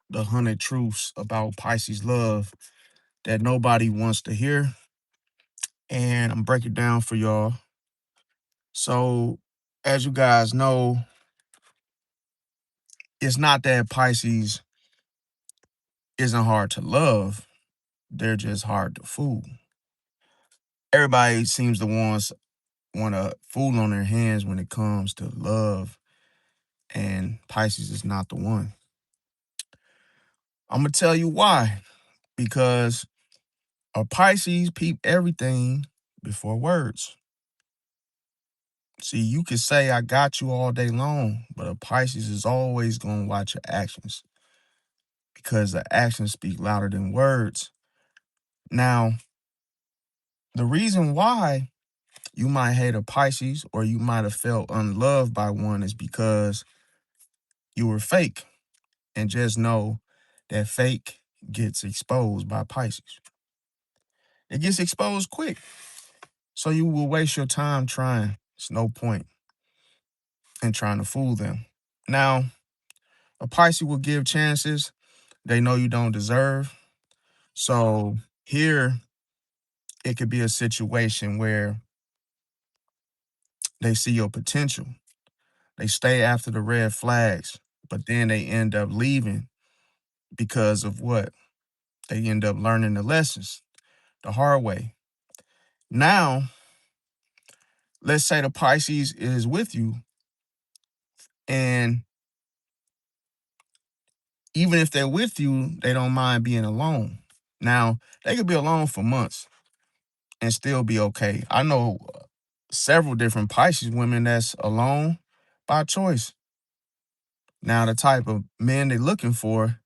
the 100 truths about Pisces love that nobody wants to hear. And I'm breaking it down for y'all. So, as you guys know, it's not that Pisces isn't hard to love, they're just hard to fool. Everybody seems to want a fool on their hands when it comes to love, and Pisces is not the one. I'm gonna tell you why. Because a Pisces peep everything before words. See, you can say I got you all day long, but a Pisces is always gonna watch your actions because the actions speak louder than words. Now, the reason why you might hate a Pisces or you might have felt unloved by one is because you were fake. And just know that fake gets exposed by Pisces. It gets exposed quick. So you will waste your time trying. It's no point in trying to fool them. Now, a Pisces will give chances they know you don't deserve. So here, it could be a situation where they see your potential. They stay after the red flags, but then they end up leaving because of what? They end up learning the lessons the hard way. Now, let's say the Pisces is with you, and even if they're with you, they don't mind being alone. Now, they could be alone for months and still be okay. I know several different Pisces women that's alone by choice. Now, the type of men they're looking for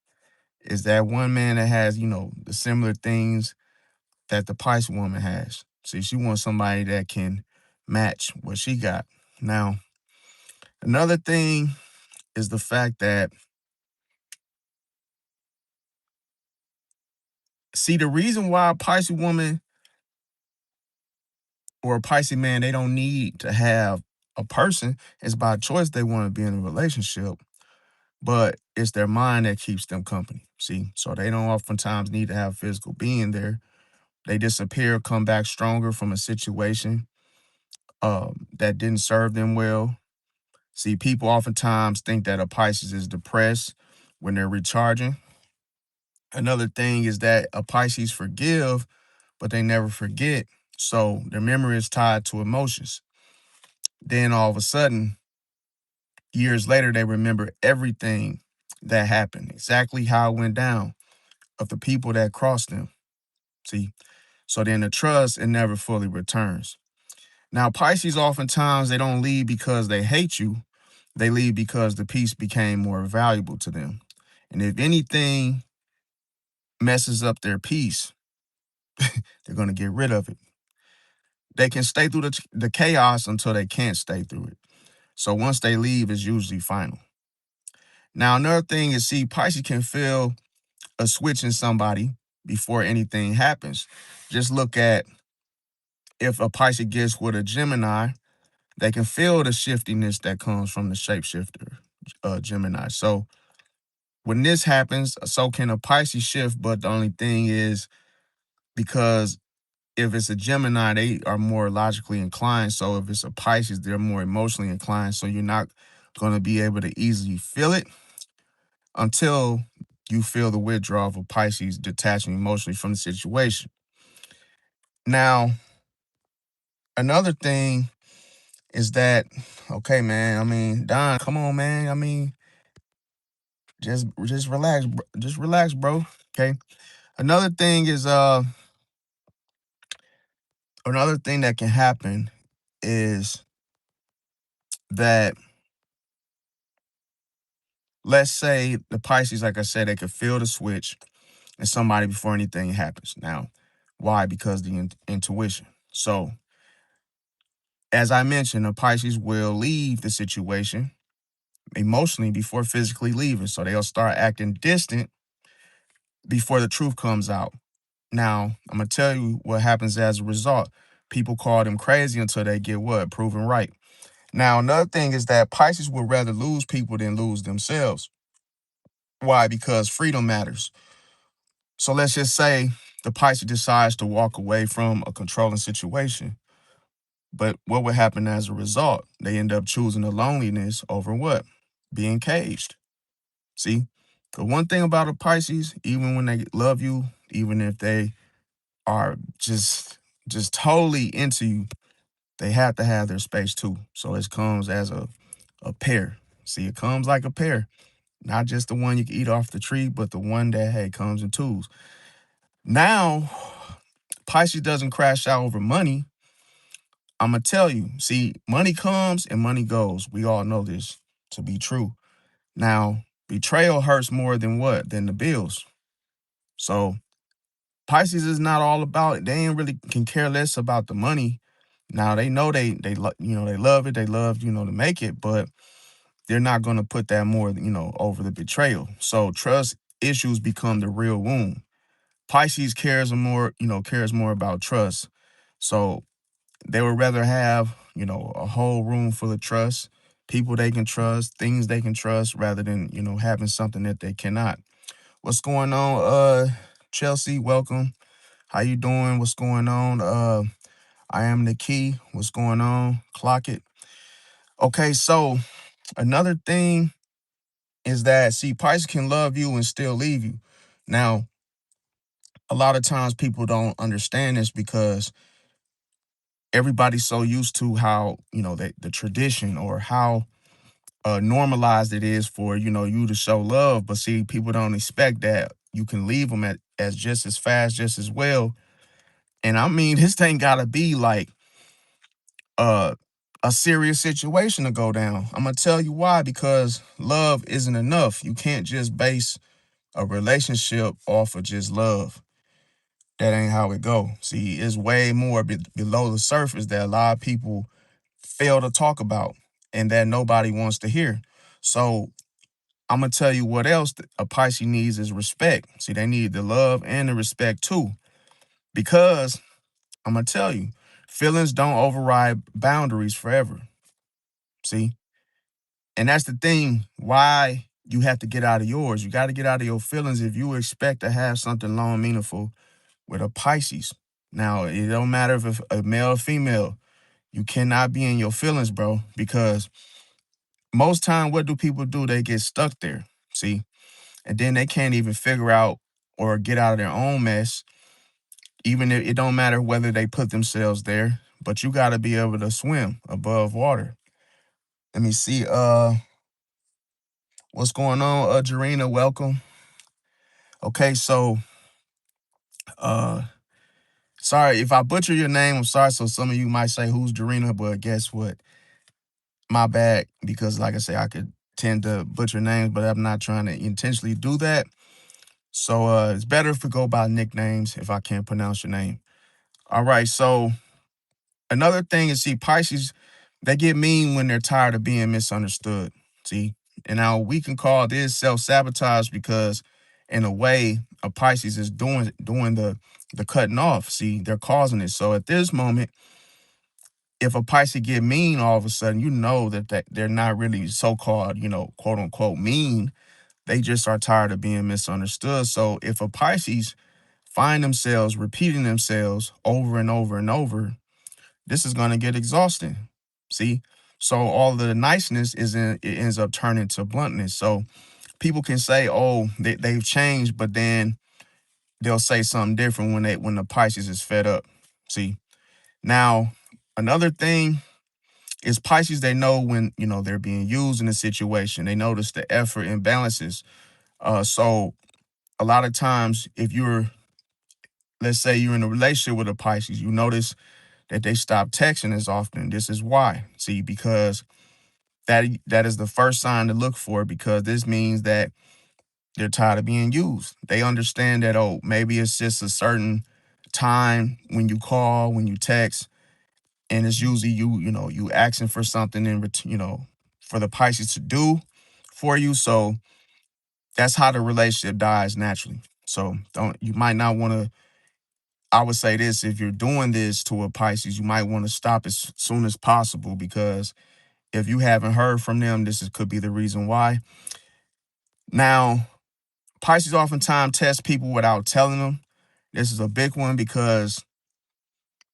is that one man that has, the similar things that the Pisces woman has. See, she wants somebody that can match what she got. Now, another thing is the fact that, see, the reason why a Pisces woman or a Pisces man, they don't need to have a person is by choice they want to be in a relationship, but it's their mind that keeps them company. See, so they don't oftentimes need to have physical being there. They disappear, come back stronger from a situation that didn't serve them well. See, people oftentimes think that a Pisces is depressed when they're recharging. Another thing is that a Pisces forgive, but they never forget. So their memory is tied to emotions. Then all of a sudden, years later, they remember everything that happened, exactly how it went down, of the people that crossed them. See, so then the trust, it never fully returns. Now, Pisces oftentimes they don't leave because they hate you. They leave because the peace became more valuable to them. And if anything messes up their peace, they're going to get rid of it. They can stay through the chaos until they can't stay through it. So once they leave, it's usually final. Now, another thing is, see, Pisces can feel a switch in somebody before anything happens. Just look at if a Pisces gets with a Gemini, they can feel the shiftiness that comes from the shapeshifter, Gemini. So when this happens, so can a Pisces shift, but the only thing is because if it's a Gemini, they are more logically inclined. So if it's a Pisces, they're more emotionally inclined. So you're not going to be able to easily feel it until you feel the withdrawal of a Pisces detaching emotionally from the situation. Now, another thing is that, okay, man, I mean, Don, come on, man. I mean, just relax, just relax, bro. Okay. Another thing is another thing that can happen is that, let's say the Pisces, like I said, they could feel the switch in somebody before anything happens. Now, why? Because the intuition. So, as I mentioned, the Pisces will leave the situation emotionally before physically leaving. So they'll start acting distant before the truth comes out. Now, I'm going to tell you what happens as a result. People call them crazy until they get what? Proven right. Now, another thing is that Pisces would rather lose people than lose themselves. Why? Because freedom matters. So let's just say the Pisces decides to walk away from a controlling situation. But what would happen as a result? They end up choosing the loneliness over what? Being caged. See? The one thing about a Pisces, even when they love you, even if they are just totally into you, they have to have their space too. So it comes as a pair. See, it comes like a pair. Not just the one you can eat off the tree, but the one that, hey, comes in twos. Now, Pisces doesn't crash out over money. I'm going to tell you, see, money comes and money goes. We all know this to be true. Now, betrayal hurts more than what? Than the bills. So Pisces is not all about it. They ain't really can care less about the money. Now they know they love it. They love to make it, but they're not going to put that more over the betrayal. So trust issues become the real wound. Pisces cares more about trust. So they would rather have a whole room full of trust, people they can trust, things they can trust, rather than having something that they cannot. What's going on, Chelsea? Welcome. How you doing? What's going on? I am the key. What's going on? Clock it. Okay, so another thing is that see, Pisces can love you and still leave you. Now, a lot of times people don't understand this because everybody's so used to how the tradition or how normalized it is for you to show love, but see, people don't expect that you can leave them as just as fast, just as well. And I mean, this thing gotta be like uh, a serious situation to go down. I'm gonna tell you why, because love isn't enough. You can't just base a relationship off of just love. That ain't how it go. See, it's way more below the surface that a lot of people fail to talk about and that nobody wants to hear. So I'm gonna tell you what else a Pisces needs is respect. See, they need the love and the respect too. Because I'm gonna tell you, feelings don't override boundaries forever. See? And that's the thing, why you have to get out of yours. You got to get out of your feelings if you expect to have something long and meaningful with a Pisces. Now, it don't matter if it's a male or female. You cannot be in your feelings, bro, because most time, what do people do? They get stuck there, see? And then they can't even figure out or get out of their own mess, even if it don't matter whether they put themselves there, but you got to be able to swim above water. Let me see, what's going on, Jarena? Welcome. Okay, so uh sorry if I butcher your name. I'm sorry. So some of you might say who's Jarena, but guess what? My bad, because like I say, I could tend to butcher names, but I'm not trying to intentionally do that. So it's better if we go by nicknames if I can't pronounce your name. All right, so another thing is, see, Pisces, they get mean when they're tired of being misunderstood. See, and now we can call this self-sabotage because in a way a Pisces is doing the cutting off. See, they're causing it. So at this moment, if a Pisces get mean all of a sudden, you know that they're not really so-called, quote unquote mean. They just are tired of being misunderstood. So if a Pisces find themselves repeating themselves over and over and over, this is going to get exhausting. See? So all of the niceness it ends up turning to bluntness. So people can say, oh, they've changed, but then they'll say something different when the Pisces is fed up. See? Now, another thing is Pisces, they know when, they're being used in a situation. They notice the effort imbalances. So a lot of times if let's say you're in a relationship with a Pisces, you notice that they stop texting as often. This is why. See, because that is the first sign to look for, because this means that they're tired of being used. They understand that, oh, maybe it's just a certain time when you call, when you text, and it's usually you asking for something for the Pisces to do for you. So that's how the relationship dies naturally. So you might not want to. I would say this: if you're doing this to a Pisces, you might want to stop as soon as possible, because if you haven't heard from them, could be the reason why. Now, Pisces oftentimes test people without telling them. This is a big one because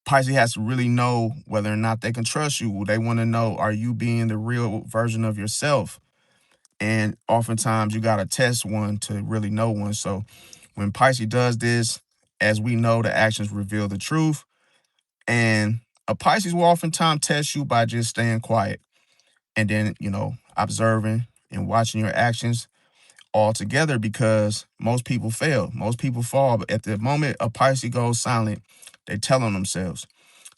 Pisces has to really know whether or not they can trust you. They want to know, are you being the real version of yourself? And oftentimes you got to test one to really know one. So when Pisces does this, as we know, the actions reveal the truth. And a Pisces will oftentimes test you by just staying quiet and then, observing and watching your actions all together, because most people fail. Most people fall. But at the moment a Pisces goes silent, they tell on themselves.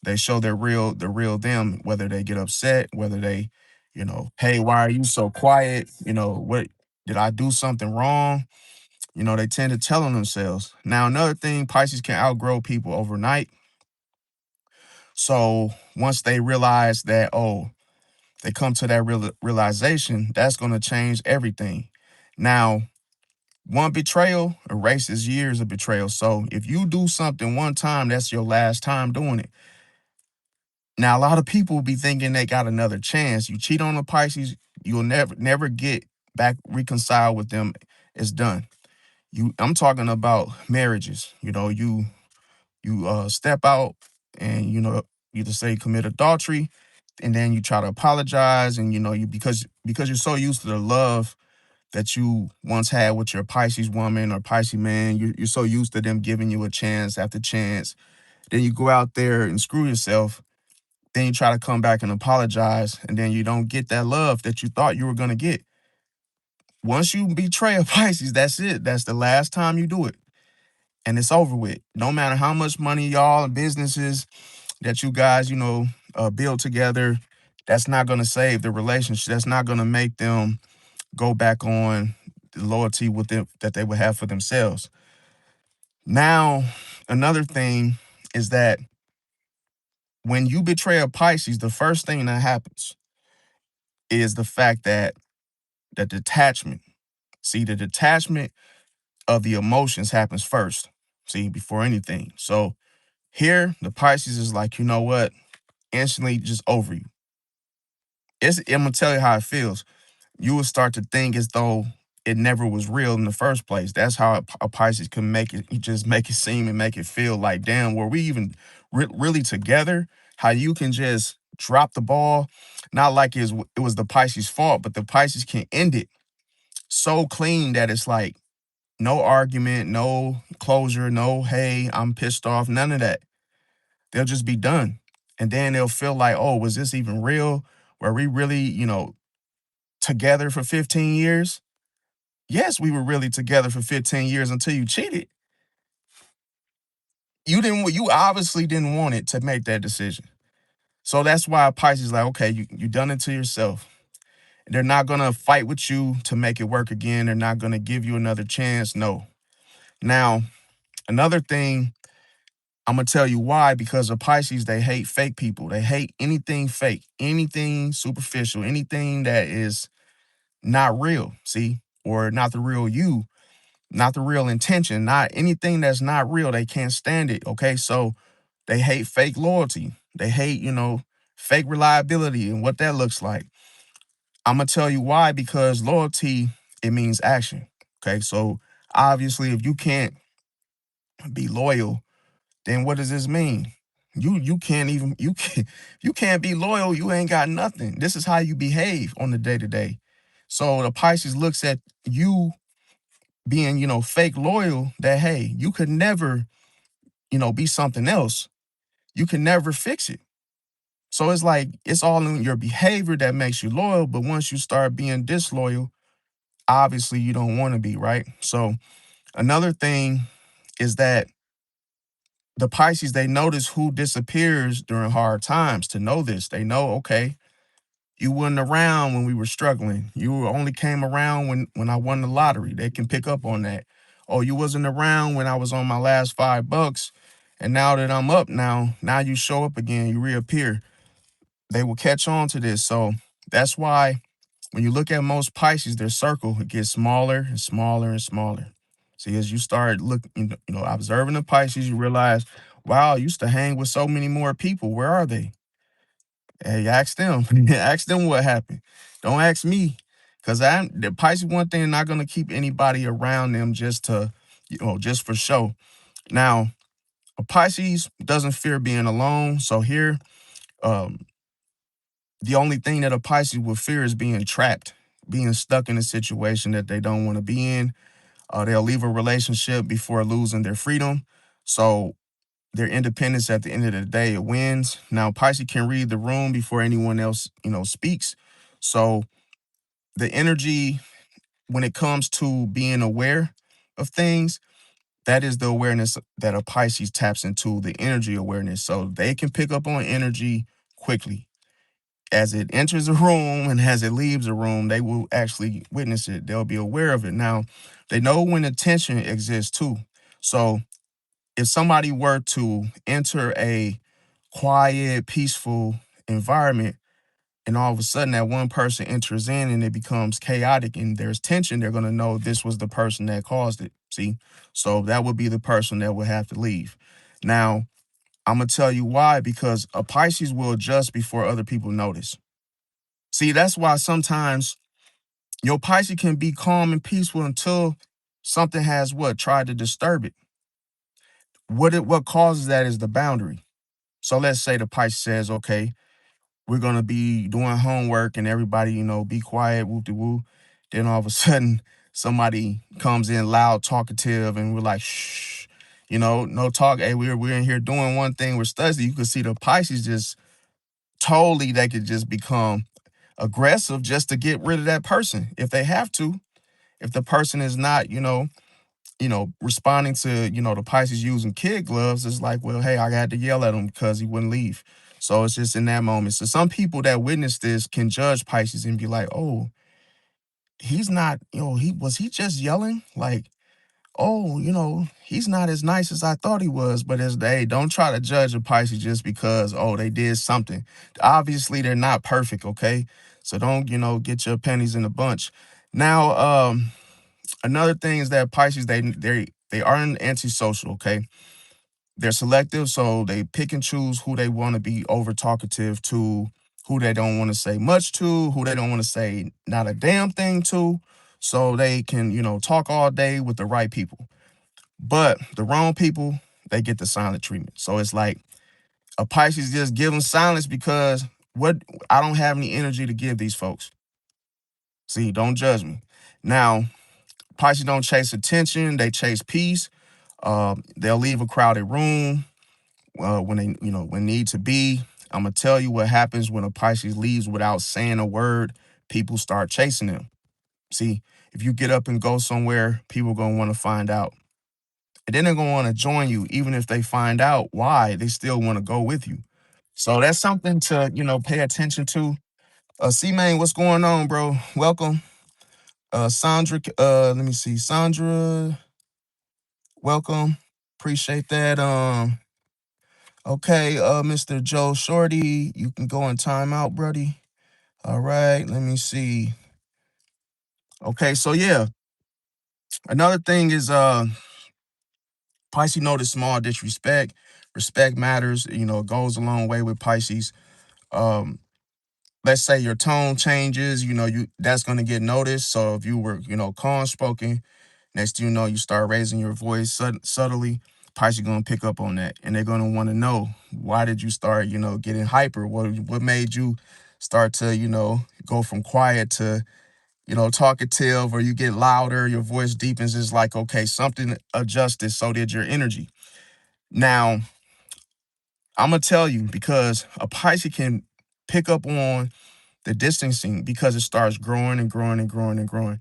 They show the real them, whether they get upset, whether they, hey, why are you so quiet? What did I do something wrong? They tend to tell on themselves. Now, another thing, Pisces can outgrow people overnight. So once they realize that, oh, they come to that realization, that's going to change everything. Now, one betrayal erases years of betrayal. So if you do something one time, that's your last time doing it. Now, a lot of people be thinking they got another chance. You cheat on a Pisces, you'll never get back reconciled with them. It's done. I'm talking about marriages. You step out and you just say commit adultery, and then you try to apologize, and you because you're so used to the love that you once had with your Pisces woman or Pisces man, you're so used to them giving you a chance after chance. Then you go out there and screw yourself. Then you try to come back and apologize, and then you don't get that love that you thought you were gonna get. Once you betray a Pisces, that's it. That's the last time you do it, and it's over with. No matter how much money y'all and businesses that you guys, build together, that's not gonna save the relationship. That's not gonna make them go back on the loyalty with them that they would have for themselves. Now, another thing is that when you betray a Pisces, the first thing that happens is the fact that the detachment. See, the detachment of the emotions happens first. See, before anything. So here, the Pisces is like, you know what? Instantly just over you. I'm gonna tell you how it feels. You will start to think as though it never was real in the first place. That's how a Pisces can make it. You just make it seem and make it feel like, damn, were we even really together? How you can just drop the ball, not like it was the Pisces' fault, but the Pisces can end it so clean that it's like no argument, no closure, no, hey, I'm pissed off, none of that. They'll just be done. And then they'll feel like, oh, was this even real? Were we really, together for 15 years? Yes, we were really together for 15 years until you cheated. You obviously didn't want it to make that decision. So that's why Pisces like, okay, you done it to yourself. They're not gonna fight with you to make it work again. They're not gonna give you another chance. No. Now, another thing, I'm gonna tell you why, because of Pisces, they hate fake people. They hate anything fake, anything superficial, anything that is not real, see, or not the real you, not the real intention, not anything that's not real. They can't stand it. Okay. So they hate fake loyalty. They hate, fake reliability and what that looks like. I'm going to tell you why, because loyalty, it means action. Okay. So obviously, if you can't be loyal, then what does this mean? You can't even you can't be loyal. You ain't got nothing. This is how you behave on the day to day. So the Pisces looks at you being, fake loyal, that hey, you could never, be something else. You can never fix it. So it's like it's all in your behavior that makes you loyal. But once you start being disloyal, obviously you don't want to be, right? So another thing is that the Pisces, they notice who disappears during hard times. To know this, they know, okay, you wasn't around when we were struggling. You only came around when I won the lottery. They can pick up on that. Oh, you wasn't around when I was on my last $5. And now that I'm up now you show up again, you reappear. They will catch on to this. So that's why when you look at most Pisces, their circle, it gets smaller and smaller and smaller. See, as you start looking, observing the Pisces, you realize, wow, I used to hang with so many more people. Where are they? Hey, ask them. Ask them what happened. Don't ask me, Because the Pisces, one thing, not gonna keep anybody around them just to, just for show. Now, a Pisces doesn't fear being alone. So here, um, the only thing that a Pisces will fear is being trapped, being stuck in a situation that they don't want to be in. They'll leave a relationship before losing their freedom. So their independence at the end of the day, it wins. Now, Pisces can read the room before anyone else, speaks. So the energy, when it comes to being aware of things, that is the awareness that a Pisces taps into, the energy awareness. So they can pick up on energy quickly. As it enters a room and as it leaves a room, they will actually witness it. They'll be aware of it. Now, they know when attention exists too. So if somebody were to enter a quiet, peaceful environment, and all of a sudden that one person enters in and it becomes chaotic and there's tension, they're going to know this was the person that caused it. See? So that would be the person that would have to leave. Now, I'm going to tell you why, because a Pisces will adjust before other people notice. See, that's why sometimes your Pisces can be calm and peaceful until something has tried to disturb it. What causes that is the boundary. So let's say the Pisces says, okay, we're gonna be doing homework and everybody, be quiet, whoop de woo. Then all of a sudden somebody comes in loud, talkative, and we're like, shh, no talk. Hey, we're in here doing one thing, we're studying. You can see the Pisces just totally, they could just become aggressive just to get rid of that person if they have to. If the person is not, responding to, the Pisces using kid gloves, it's like, well, hey, I had to yell at him because he wouldn't leave. So it's just in that moment. So some people that witness this can judge Pisces and be like, oh, he's not, he just yelling? Like, oh, he's not as nice as I thought he was. But as they don't try to judge a Pisces just because, oh, they did something. Obviously, they're not perfect, okay? So don't, get your pennies in a bunch. Now, another thing is that Pisces, they aren't antisocial, okay? They're selective, so they pick and choose who they want to be over talkative to, who they don't want to say much to, who they don't want to say not a damn thing to. So they can, talk all day with the right people. But the wrong people, they get the silent treatment. So it's like a Pisces just give them silence because what I don't have any energy to give these folks. See, don't judge me. Now, Pisces don't chase attention, they chase peace. They'll leave a crowded room when they, when need to be. I'm gonna tell you what happens when a Pisces leaves without saying a word. People start chasing them. See, if you get up and go somewhere, people gonna want to find out, and then they're gonna want to join you. Even if they find out why, they still want to go with you. So that's something to pay attention to. C Main, what's going on, bro? Welcome. Sandra, let me see. Sandra, welcome. Appreciate that. Okay, Mr. Joe Shorty, you can go in timeout, buddy. All right, let me see. Okay, so yeah, another thing is Pisces notice small disrespect. Respect matters, it goes a long way with Pisces. Um, let's say your tone changes, that's gonna get noticed. So if you were, calm spoken, next thing you know, you start raising your voice subtly. Pisces gonna pick up on that, and they're gonna want to know, why did you start, getting hyper? What made you start to, go from quiet to, talkative, or you get louder, your voice deepens? Is like, okay, something adjusted. So did your energy. Now, I'm gonna tell you, because a Pisces can pick up on the distancing because it starts growing and growing and growing and growing.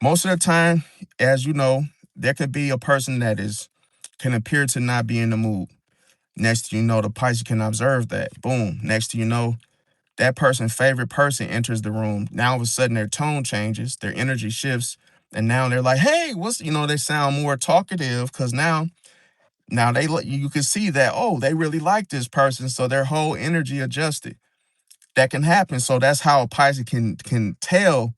Most of the time, as you know, there could be a person that can appear to not be in the mood. Next thing you know, the Pisces can observe that. Boom. Next thing you know, that person's favorite person enters the room. Now all of a sudden their tone changes, their energy shifts, and now they're like, hey, they sound more talkative because now you can see that, oh, they really like this person. So their whole energy adjusted. That can happen. So that's how a Pisces can tell,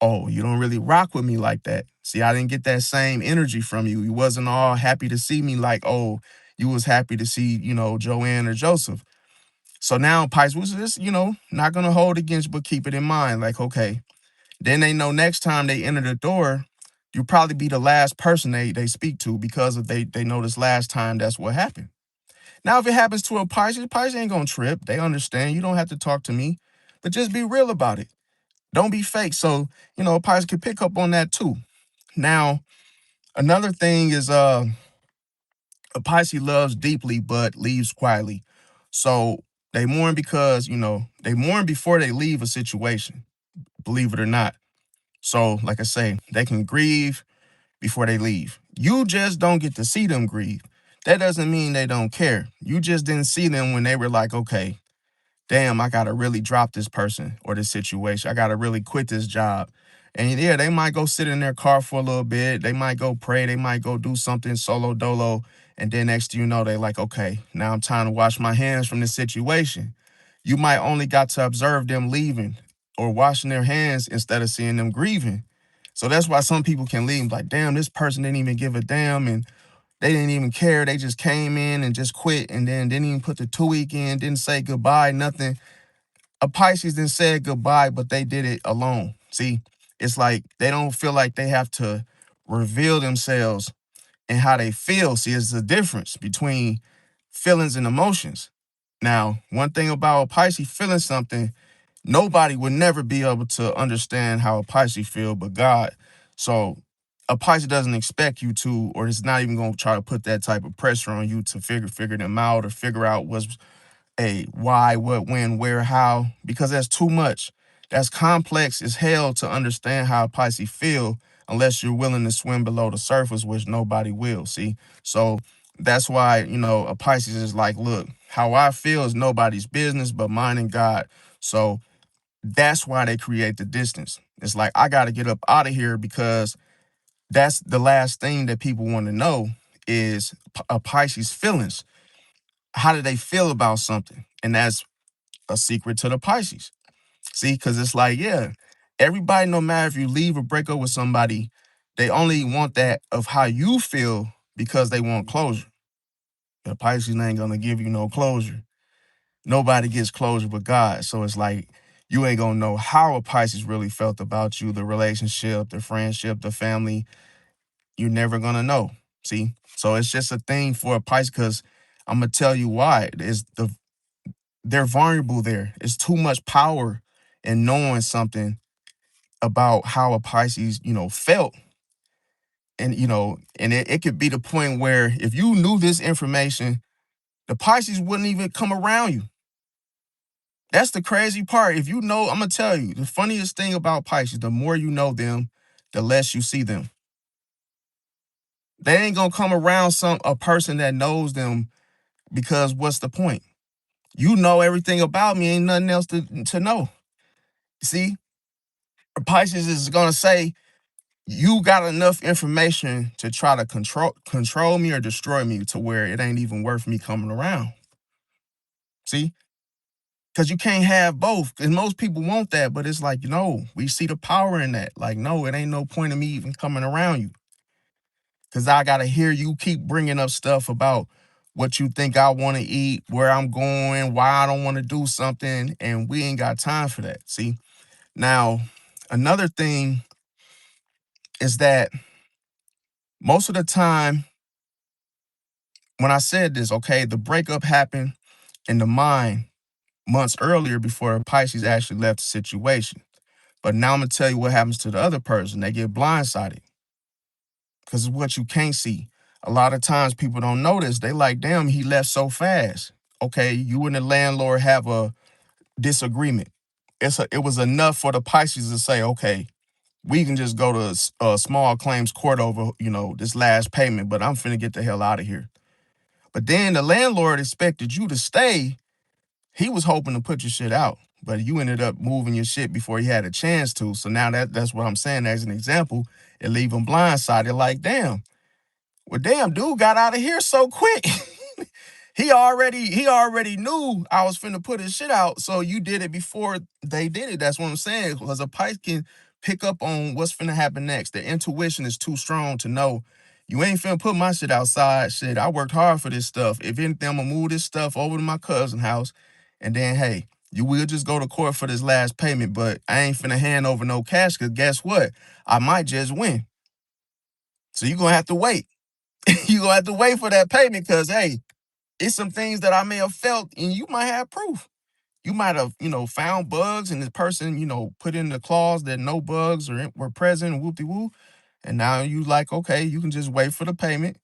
oh, you don't really rock with me like that. See, I didn't get that same energy from you. You wasn't all happy to see me like, oh, you was happy to see, Joanne or Joseph. So now Pisces was just, not gonna hold against, but keep it in mind. Like, okay, Then they know next time they enter the door, you'll probably be the last person they speak to because of they know this last time that's what happened. Now, if it happens to a Pisces ain't gonna trip. They understand. You don't have to talk to me, but just be real about it. Don't be fake. So, a Pisces can pick up on that too. Now, another thing is a Pisces loves deeply but leaves quietly. So they mourn because, they mourn before they leave a situation, believe it or not. So, like I say, they can grieve before they leave. You just don't get to see them grieve. That doesn't mean they don't care. You just didn't see them when they were like, okay, damn, I gotta really drop this person or this situation. I gotta really quit this job. And yeah, they might go sit in their car for a little bit. They might go pray. They might go do something solo dolo. And then next thing you know, they like, okay, now I'm time to wash my hands from this situation. You might only got to observe them leaving or washing their hands instead of seeing them grieving. So that's why some people can leave like, damn, this person didn't even give a damn and they didn't even care. They just came in and just quit and then didn't even put the 2 week in, didn't say goodbye, nothing. A Pisces then said goodbye, but they did it alone. See, it's like they don't feel like they have to reveal themselves and how they feel. See, it's the difference between feelings and emotions. Now, one thing about a Pisces feeling something, nobody would never be able to understand how a Pisces feel but God. So a Pisces doesn't expect you to, or it's not even going to try to put that type of pressure on you to figure them out or figure out what's a why, what, when, where, how, because that's too much. That's complex as hell to understand how a Pisces feel unless you're willing to swim below the surface, which nobody will. See, so that's why a Pisces is like, look, how I feel is nobody's business but mine and God. So that's why they create the distance. It's like I got to get up out of here because that's the last thing that people want to know is a Pisces feelings. How do they feel about something? And that's a secret to the Pisces. See, because it's like, yeah, everybody, no matter if you leave or break up with somebody, they only want that of how you feel because they want closure. The Pisces ain't gonna give you no closure. Nobody gets closure but God. So it's like you ain't gonna know how a Pisces really felt about you, the relationship, the friendship, the family. You're never gonna know. See? So it's just a thing for a Pisces because I'm gonna tell you why. They're vulnerable there. It's too much power in knowing something about how a Pisces, felt. And, it could be the point where if you knew this information, the Pisces wouldn't even come around you. That's the crazy part. If you know, I'm going to tell you, the funniest thing about Pisces, the more you know them, the less you see them. They ain't going to come around a person that knows them because what's the point? You know everything about me, ain't nothing else to know. See, Pisces is going to say, you got enough information to try to control me or destroy me to where it ain't even worth me coming around. See? Because you can't have both. And most people want that, but it's like, no, we see the power in that. Like, no, it ain't no point in me even coming around you. Because I got to hear you keep bringing up stuff about what you think I want to eat, where I'm going, why I don't want to do something. And we ain't got time for that. See? Now, another thing is that most of the time, when I said this, okay, the breakup happened in the mind months earlier before Pisces actually left the situation. But now I'm gonna tell you what happens to the other person. They get blindsided because it's what you can't see. A lot of times people don't notice. They like, damn, he left so fast. Okay, you and the landlord have a disagreement. It was enough for the Pisces to say, okay, we can just go to a small claims court over, this last payment, but I'm finna get the hell out of here. But then the landlord expected you to stay. He was hoping to put your shit out, but you ended up moving your shit before he had a chance to. So now that's what I'm saying as an example. It leave him blindsided like, damn, well, damn, dude got out of here so quick. he already knew I was finna put his shit out. So you did it before they did it. That's what I'm saying. Because a Pisces can pick up on what's finna happen next. The intuition is too strong to know you ain't finna put my shit outside. Shit, I worked hard for this stuff. If anything, I'm gonna move this stuff over to my cousin's house. And then, hey, You will just go to court for this last payment, but I ain't finna hand over no cash because guess what? I might just win. So you're gonna have to wait. You're gonna have to wait for that payment because hey, it's some things that I may have felt and you might have proof. You might have, found bugs and this person, put in the clause that no bugs were present, whoop de woo. And now you like, okay, you can just wait for the payment.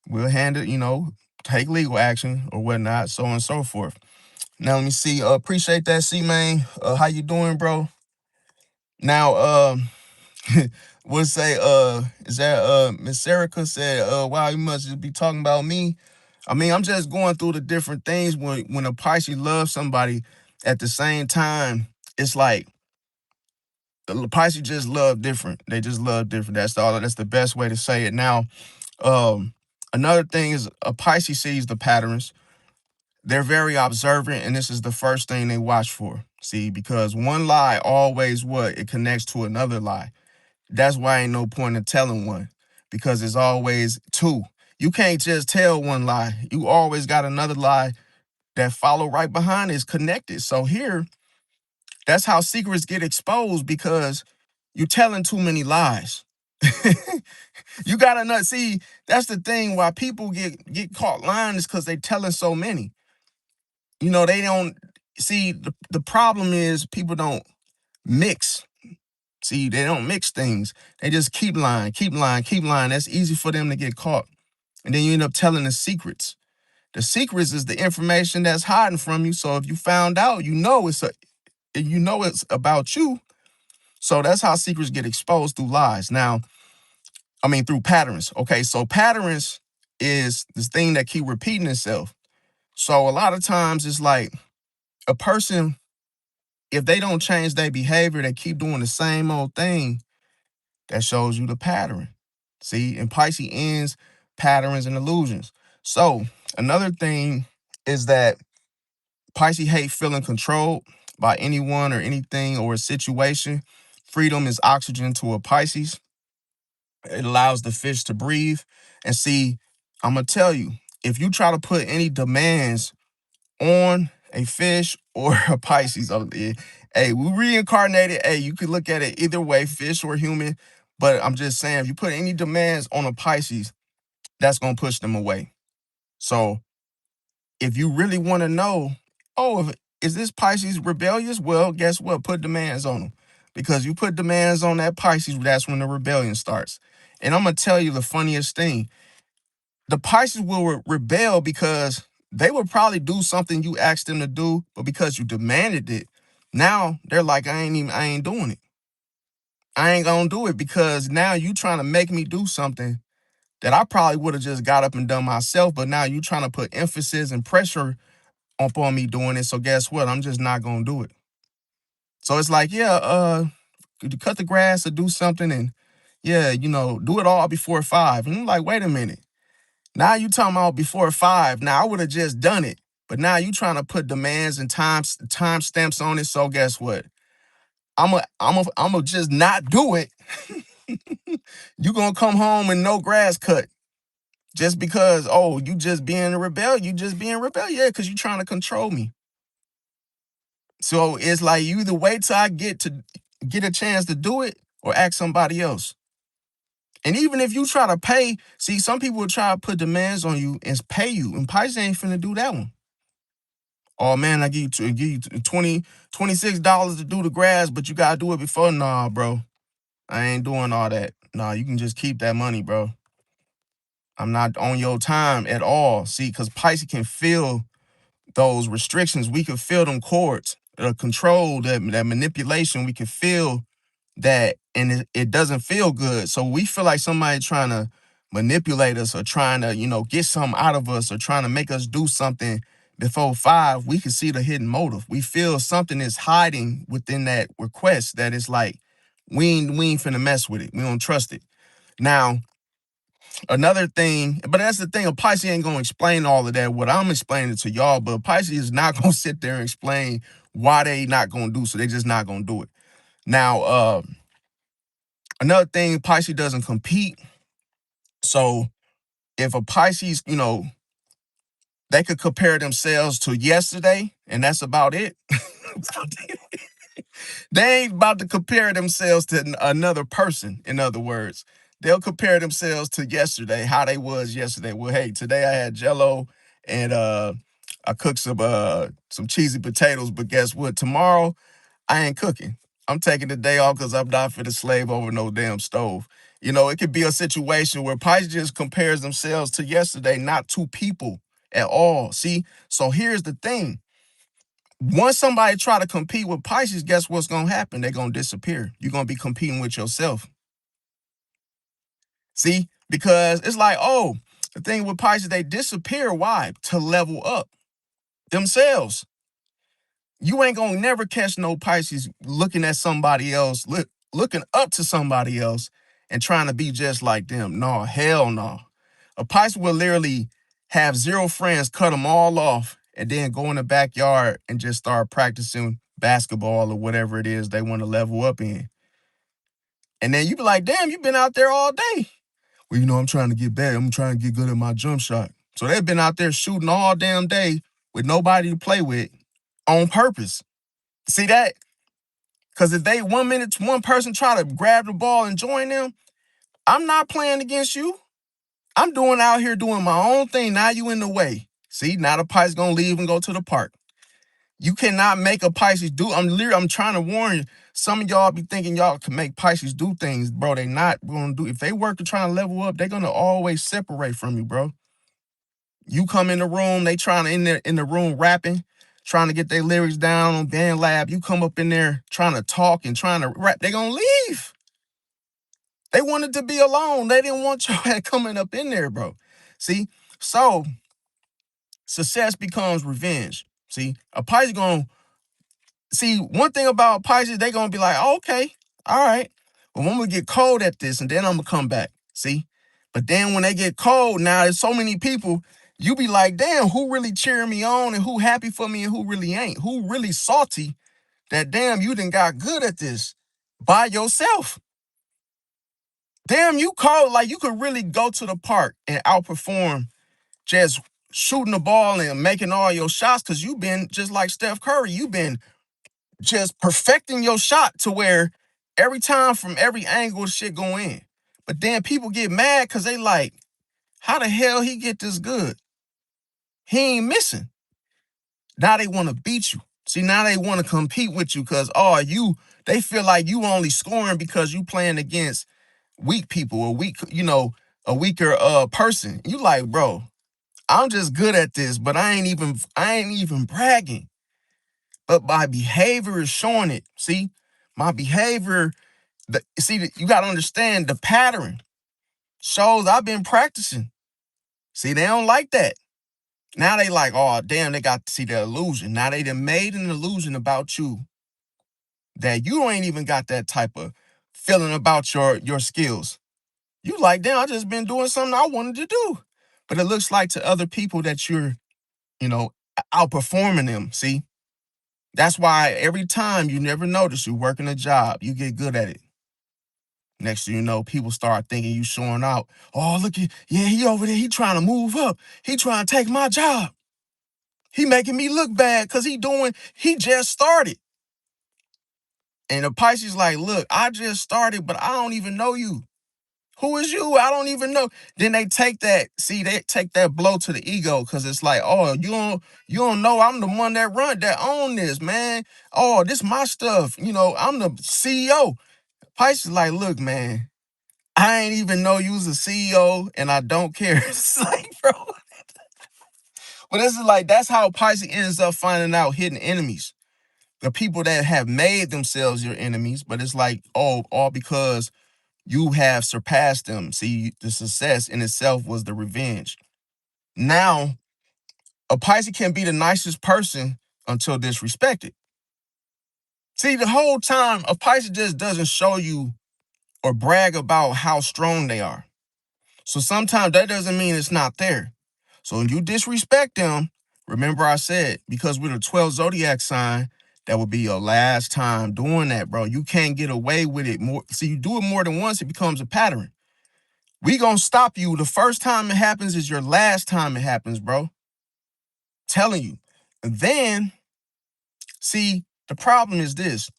We'll hand it, take legal action or whatnot, so on and so forth. Now let me see. Appreciate that, C Main. How you doing, bro? Now, we'll say, is that Miss Erica said, wow, you must just be talking about me. I mean, I'm just going through the different things when a Pisces loves somebody at the same time. It's like the Pisces just love different. They just love different. That's the best way to say it. Now, um, another thing is a Pisces sees the patterns. They're very observant, and this is the first thing they watch for. See, because one lie always it connects to another lie. That's why ain't no point in telling one, because it's always two. You can't just tell one lie. You always got another lie that follow right behind is connected. So here, that's how secrets get exposed because you're telling too many lies. You gotta not see. That's the thing why people get caught lying is because they telling so many. They don't see the problem is people don't mix. See, they don't mix things. They just keep lying, keep lying, keep lying. That's easy for them to get caught. And then you end up telling the secrets. The secrets is the information that's hiding from you. So if you found out, it's about you. So that's how secrets get exposed through lies. Now, I mean through patterns. Okay, so patterns is this thing that keep repeating itself. So a lot of times it's like a person, if they don't change their behavior, they keep doing the same old thing, that shows you the pattern. See, and Pisces ends patterns and illusions. So another thing is that Pisces hate feeling controlled by anyone or anything or a situation. Freedom is oxygen to a Pisces. It allows the fish to breathe. And see, I'm going to tell you, if you try to put any demands on a fish or a Pisces, hey, we reincarnated. Hey, you could look at it either way, fish or human. But I'm just saying, if you put any demands on a Pisces, that's going to push them away. So if you really want to know, is this Pisces rebellious? Well, guess what? Put demands on them. Because you put demands on that Pisces, that's when the rebellion starts. And I'm going to tell you the funniest thing. The Pisces will rebel because they would probably do something you asked them to do, but because you demanded it, now they're like, I ain't doing it. I ain't gonna do it because now you trying to make me do something that I probably would have just got up and done myself, but now you trying to put emphasis and pressure upon me doing it. So guess what? I'm just not gonna do it. So it's like, yeah, could you cut the grass or do something and yeah, do it all before 5. And I'm like, wait a minute. Now you talking about before 5. Now I would have just done it. But now you trying to put demands and time stamps on it. So guess what? I'm just not do it. You gonna come home and no grass cut. Just because, you just being a rebel, you just being rebel. Yeah, because you trying to control me. So it's like you either wait till I get a chance to do it or ask somebody else. And even if you try to pay, see, some people will try to put demands on you and pay you. And Pisces ain't finna do that one. Oh man, I give you 20, $26 to do the grass, but you gotta do it before. Nah, bro. I ain't doing all that. Nah, you can just keep that money, bro. I'm not on your time at all. See, because Pisces can feel those restrictions. We can feel them cords, control, that manipulation. We can feel that, and it doesn't feel good. So we feel like somebody trying to manipulate us or trying to, get something out of us or trying to make us do something before 5. We can see the hidden motive. We feel something is hiding within that request that is like, we ain't finna mess with it. We don't trust it. Now, another thing, but that's the thing, a Pisces ain't gonna explain all of that. What I'm explaining to y'all, but Pisces is not gonna sit there and explain why they not gonna do so. They just not gonna do it. Now, another thing, Pisces doesn't compete. So if a Pisces, they could compare themselves to yesterday, and that's about it. They ain't about to compare themselves to another person, in other words. They'll compare themselves to yesterday, how they was yesterday. Well, hey, today I had Jello and I cooked some cheesy potatoes, but guess what? Tomorrow I ain't cooking. I'm taking the day off because I'm not for the slave over no damn stove. You know, it could be a situation where Pisces just compares themselves to yesterday, not to people at all. See, so here's the thing. Once somebody try to compete with Pisces, guess what's gonna happen? They're gonna disappear. You're gonna be competing with yourself. See, because it's like, oh, the thing with Pisces, they disappear. Why? To level up themselves. You ain't gonna never catch no Pisces looking at somebody else, looking up to somebody else and trying to be just like them. No, hell no. A Pisces will literally have zero friends, cut them all off, and then go in the backyard and just start practicing basketball or whatever it is they want to level up in. And then you be like, damn, you've been out there all day. Well, I'm trying to get better. I'm trying to get good at my jump shot. So they've been out there shooting all damn day with nobody to play with on purpose. See that? Because if they 1 minute, one person try to grab the ball and join them, I'm not playing against you. I'm doing out here doing my own thing. Now you in the way. See, now the Pisces gonna leave and go to the park. You cannot make a Pisces do. I'm trying to warn you. Some of y'all be thinking y'all can make Pisces do things, bro. They not gonna do. If they work to try to level up, they're gonna always separate from you, bro. You come in the room, they trying to in the room rapping, trying to get their lyrics down on band lab. You come up in there trying to talk and trying to rap, they gonna leave. They wanted to be alone. They didn't want your head coming up in there, bro. See, so success becomes revenge. See, a Pisces gonna see one thing about Pisces, they gonna be like, oh, okay, all right. Well, I'm gonna get cold at this, and then I'm gonna come back. See, but then when they get cold, now there's so many people. You be like, damn, who really cheering me on, and who happy for me, and who really ain't? Who really salty that damn you done got good at this by yourself? Damn, you cold like you could really go to the park and outperform just shooting the ball and making all your shots because you've been just like Steph Curry. You've been just perfecting your shot to where every time from every angle shit go in. But then people get mad because they like, how the hell he get this good? He ain't missing. Now they want to beat you. See, now they want to compete with you because, they feel like you only scoring because you playing against weak people or a weaker person. You like, bro, I'm just good at this, but I ain't even bragging. But my behavior is showing it. See, my behavior, you got to understand the pattern shows I've been practicing. See, they don't like that. Now they like, oh, damn, they got to see the illusion. Now they done made an illusion about you that you ain't even got that type of feeling about your skills. You like, damn, I just been doing something I wanted to do. But it looks like to other people that you're, you know, outperforming them. See, that's why every time you never notice you working a job, you get good at it. Next thing you know, people start thinking you showing out. Oh, look at, yeah, he over there. He trying to move up. He trying to take my job. He making me look bad because he just started. And the Pisces like, look, I just started, but I don't even know you. Who is you? I don't even know. Then they take that blow to the ego because it's like, oh, you don't know I'm the one that own this, man. Oh, this my stuff. I'm the CEO. Pisces like, look, man, I ain't even know you was a CEO and I don't care. It's like, bro. But this is like, that's how Pisces ends up finding out hidden enemies. The people that have made themselves your enemies, but it's like, oh, all because you have surpassed them. See, the success in itself was the revenge. Now, a Pisces can be the nicest person until disrespected. See, the whole time, a Pisces just doesn't show you or brag about how strong they are. So sometimes that doesn't mean it's not there. So when you disrespect them, remember I said, because we're the 12th Zodiac sign, that would be your last time doing that, bro. You can't get away with it more. See, you do it more than once, it becomes a pattern. We gonna stop you. The first time it happens is your last time it happens, bro. Telling you. And then, see, The problem is this.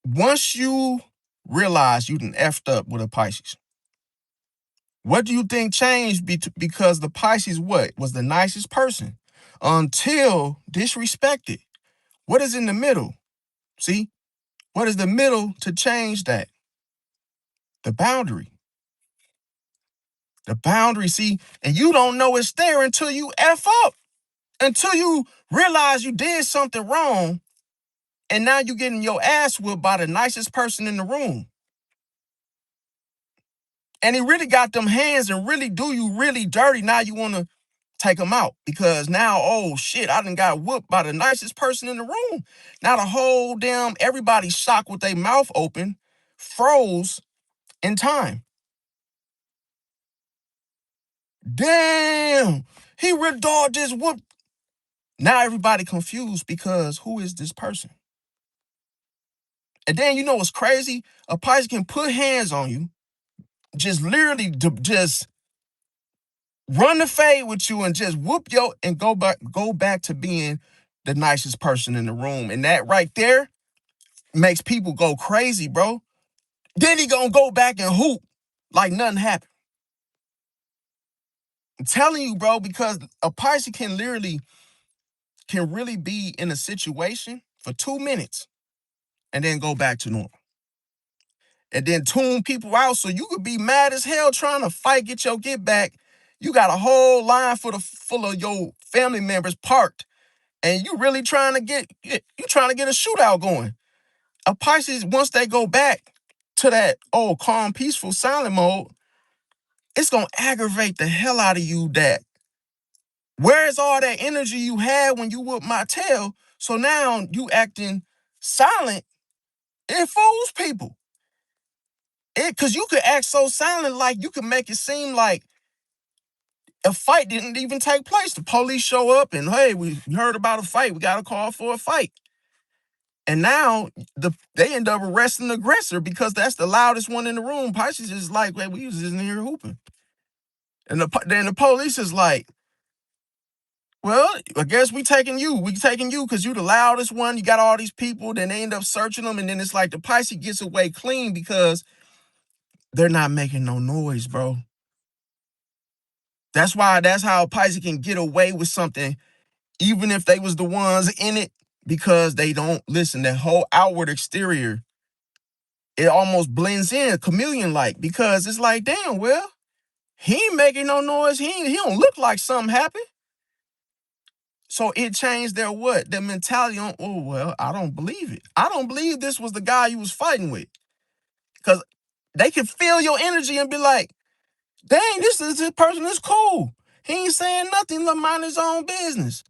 Once you realize you done effed up with a Pisces, what do you think changed because the Pisces what? Was the nicest person until disrespected. What is in the middle? See? What is the middle to change that? The boundary. The boundary, see? And you don't know it's there until you F up. Until you realize you did something wrong, and now you getting your ass whipped by the nicest person in the room. And he really got them hands and really do you really dirty. Now you want to take them out because now, oh shit, I done got whooped by the nicest person in the room. Now the whole damn, everybody's shocked with their mouth open, froze in time. Damn, he really dog just whooped. Now everybody confused because who is this person? And then you know what's crazy? A Pisces can put hands on you, just literally just run the fade with you and just whoop yo and go back to being the nicest person in the room. And that right there makes people go crazy, bro. Then he gonna go back and hoop like nothing happened. I'm telling you, bro, because a Pisces can really be in a situation for 2 minutes and then go back to normal. And then tune people out so you could be mad as hell trying to fight, get your get back. You got a whole line full of your family members parked, and you really trying to get a shootout going. A Pisces, once they go back to that calm, peaceful, silent mode, it's gonna aggravate the hell out of you. That where's all that energy you had when you whooped my tail? So now you acting silent. It fools people. Cause you could act so silent, like you could make it seem like a fight didn't even take place. The police show up and hey, we heard about a fight. We got a call for a fight. And now they end up arresting the aggressor because that's the loudest one in the room. Pisces is like, "Wait, we was just in here hooping." And then the police is like, well, I guess we taking you. We taking you because you the loudest one. You got all these people. Then they end up searching them. And then it's like the Pisces gets away clean because they're not making no noise, bro. That's how a Pisces can get away with something, even if they was the ones in it, because they don't listen. That whole outward exterior, it almost blends in, chameleon-like, because it's like, damn, well, he ain't making no noise. He don't look like something happened. So it changed their what? Their mentality on, oh, well, I don't believe it. I don't believe this was the guy you was fighting with. Because they can feel your energy and be like, dang, this person is cool. He ain't saying nothing, let mind his own business.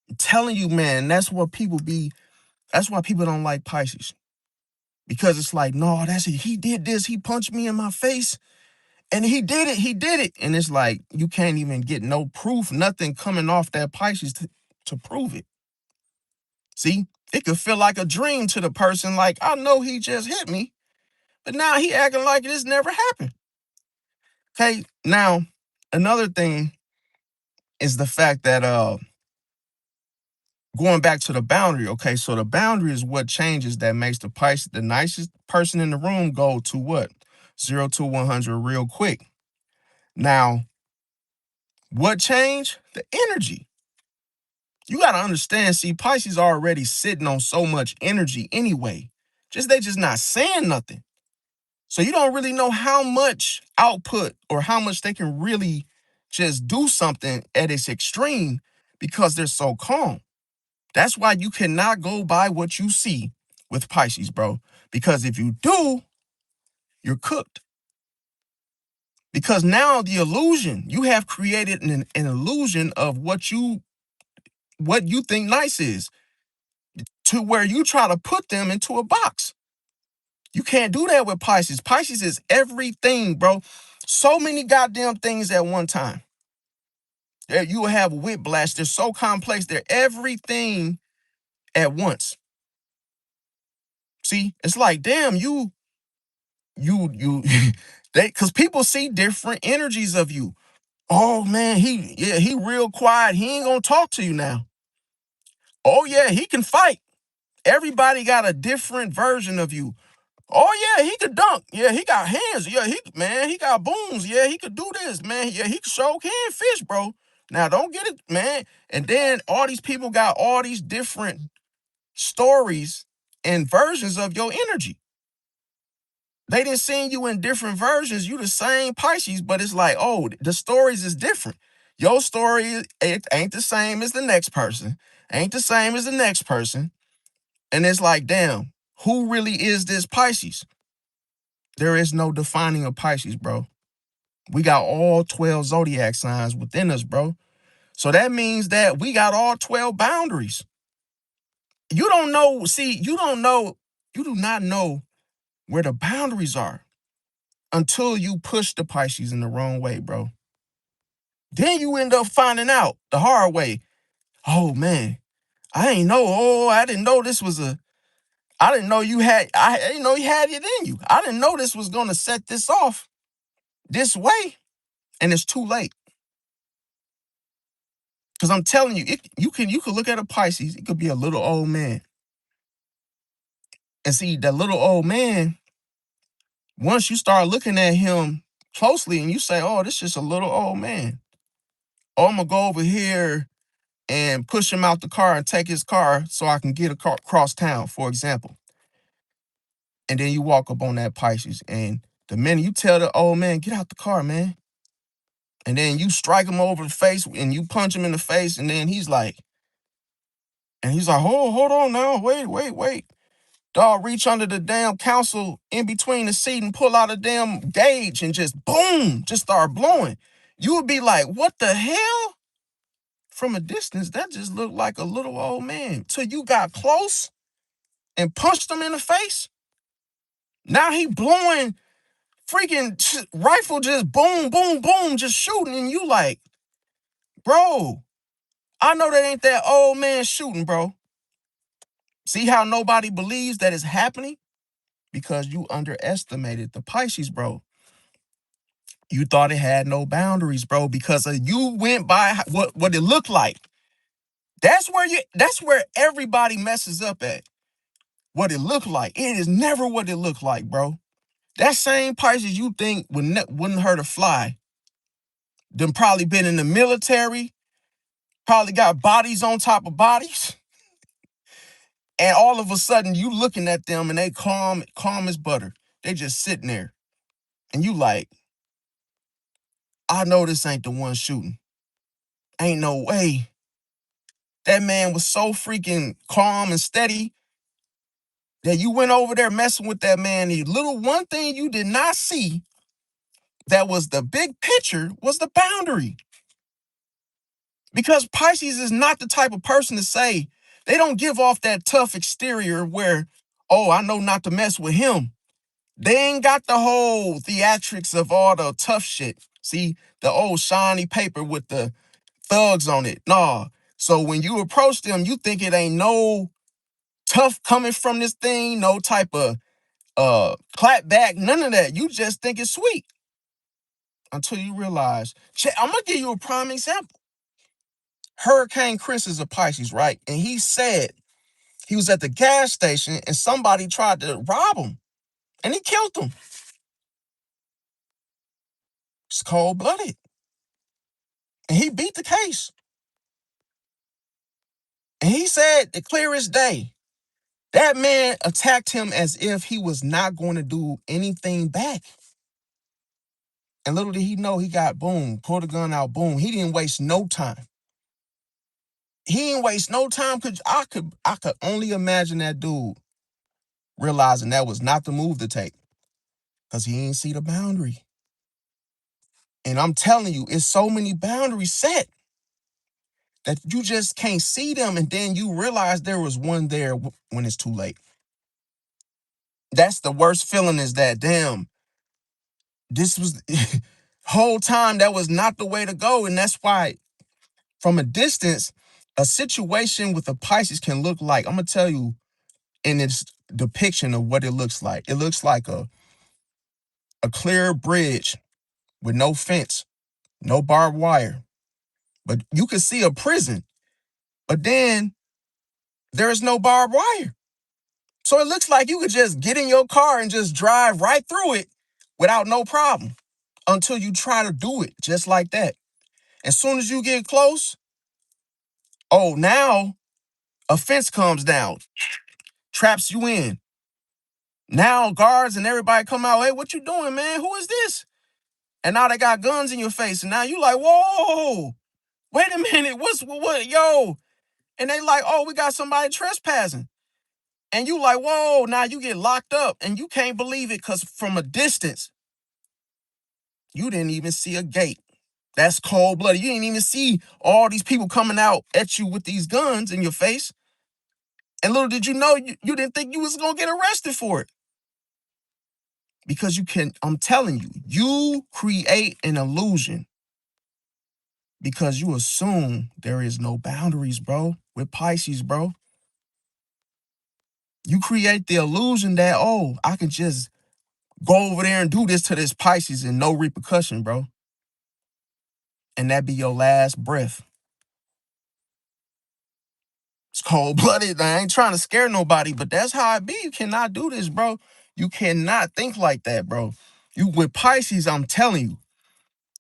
I'm telling you, man, that's why people don't like Pisces. Because it's like, no, that's it. He did this. He punched me in my face. And he did it. And it's like, you can't even get no proof, nothing coming off that Pisces to prove it. See, it could feel like a dream to the person, like, I know he just hit me, but now he acting like this never happened. Okay, now, another thing is the fact that, going back to the boundary, okay, so the boundary is what changes that makes the Pisces, the nicest person in the room, go to what? 0 to 100 real quick. Now, what changed? The energy. You got to understand, see, Pisces are already sitting on so much energy anyway. They just not saying nothing. So you don't really know how much output or how much they can really just do something at its extreme because they're so calm. That's why you cannot go by what you see with Pisces, bro. Because if you do, you're cooked. Because now the illusion, you have created an illusion of what you think nice is, to where you try to put them into a box. You can't do that with Pisces. Pisces is everything, bro. So many goddamn things at one time. You will have whiplash. They're so complex. They're everything at once. See, it's like, damn, they, because people see different energies of you. Oh man, he real quiet. He ain't gonna talk to you now. Oh yeah, he can fight. Everybody got a different version of you. Oh yeah, he could dunk. Yeah, he got hands. Yeah, he got booms. Yeah, he could do this, man. Yeah, he sure can fish, bro. Now don't get it, man. And then all these people got all these different stories and versions of your energy. They didn't see you in different versions. You the same Pisces, but it's like, oh, the stories is different. Your story it ain't the same as the next person. Ain't the same as the next person. And it's like, damn, who really is this Pisces? There is no defining a Pisces, bro. We got all 12 zodiac signs within us, bro. So that means that we got all 12 boundaries. You don't know, see, you don't know, you do not know where the boundaries are until you push the Pisces in the wrong way, bro. Then you end up finding out the hard way. Oh man, I ain't know. Oh, I didn't know this was I didn't know I didn't know you had it in you. I didn't know this was gonna set this off this way. And it's too late. Because I'm telling you, you can look at a Pisces, it could be a little old man. And see, that little old man, once you start looking at him closely and you say, oh, this is just a little old man. Oh, I'm gonna go over here and push him out the car and take his car so I can get across town, for example. And then you walk up on that Pisces, and the minute you tell the old man, get out the car, man, and then you strike him over the face and you punch him in the face, and then he's like, oh, hold on now, wait. Dog, reach under the damn console in between the seat and pull out a damn gauge and just boom, just start blowing. You would be like, what the hell? From a distance, that just looked like a little old man. Till you got close and punched him in the face. Now he blowing freaking rifle, just boom, boom, boom, just shooting. And you like, bro, I know that ain't that old man shooting, bro. See how nobody believes that it's happening? Because you underestimated the Pisces, bro. You thought it had no boundaries, bro, because you went by what it looked like. That's where everybody messes up at. What it looked like. It is never what it looked like, bro. That same Pisces you think wouldn't hurt a fly, them probably been in the military, probably got bodies on top of bodies, and all of a sudden you looking at them and they calm as butter. They just sitting there. And you like, I know this ain't the one shooting. Ain't no way. That man was so freaking calm and steady that you went over there messing with that man. The little one thing you did not see that was the big picture was the boundary. Because Pisces is not the type of person to say, they don't give off that tough exterior where, oh, I know not to mess with him. They ain't got the whole theatrics of all the tough shit. See, the old shiny paper with the thugs on it. Nah. So when you approach them, you think it ain't no tough coming from this thing, no type of clap back, none of that. You just think it's sweet until you realize. I'm gonna give you a prime example. Hurricane Chris is a Pisces, right? And he said he was at the gas station and somebody tried to rob him and he killed him. It's cold-blooded. And he beat the case. And he said the clearest day, that man attacked him as if he was not going to do anything back. And little did he know, he got boom, pulled the gun out, boom. He didn't waste no time. He didn't waste no time because I could only imagine that dude realizing that was not the move to take because he didn't see the boundary. And I'm telling you, it's so many boundaries set that you just can't see them. And then you realize there was one there when it's too late. That's the worst feeling, is that, damn, this was whole time that was not the way to go. And that's why from a distance, a situation with a Pisces can look like, I'm going to tell you in its depiction of what it looks like. It looks like a clear bridge with no fence. no barbed wire. But you could see a prison, but then there is no barbed wire. So it looks like you could just get in your car and just drive right through it without no problem until you try to do it just like that. As soon as you get close, oh, now a fence comes down, traps you in. Now guards and everybody come out, hey, what you doing, man? Who is this? And now they got guns in your face. And now you like, whoa, wait a minute, what, yo? And they like, oh, we got somebody trespassing. And you like, whoa, now you get locked up and you can't believe it because from a distance, you didn't even see a gate. That's cold blooded. You didn't even see all these people coming out at you with these guns in your face. And little did you know, you didn't think you was going to get arrested for it. Because I'm telling you, you create an illusion because you assume there is no boundaries, bro, with Pisces, bro. You create the illusion that, oh, I can just go over there and do this to this Pisces and no repercussion, bro. And that be your last breath. It's cold-blooded. I ain't trying to scare nobody, but that's how it be. You cannot do this, bro. You cannot think like that, bro. You with Pisces, I'm telling you.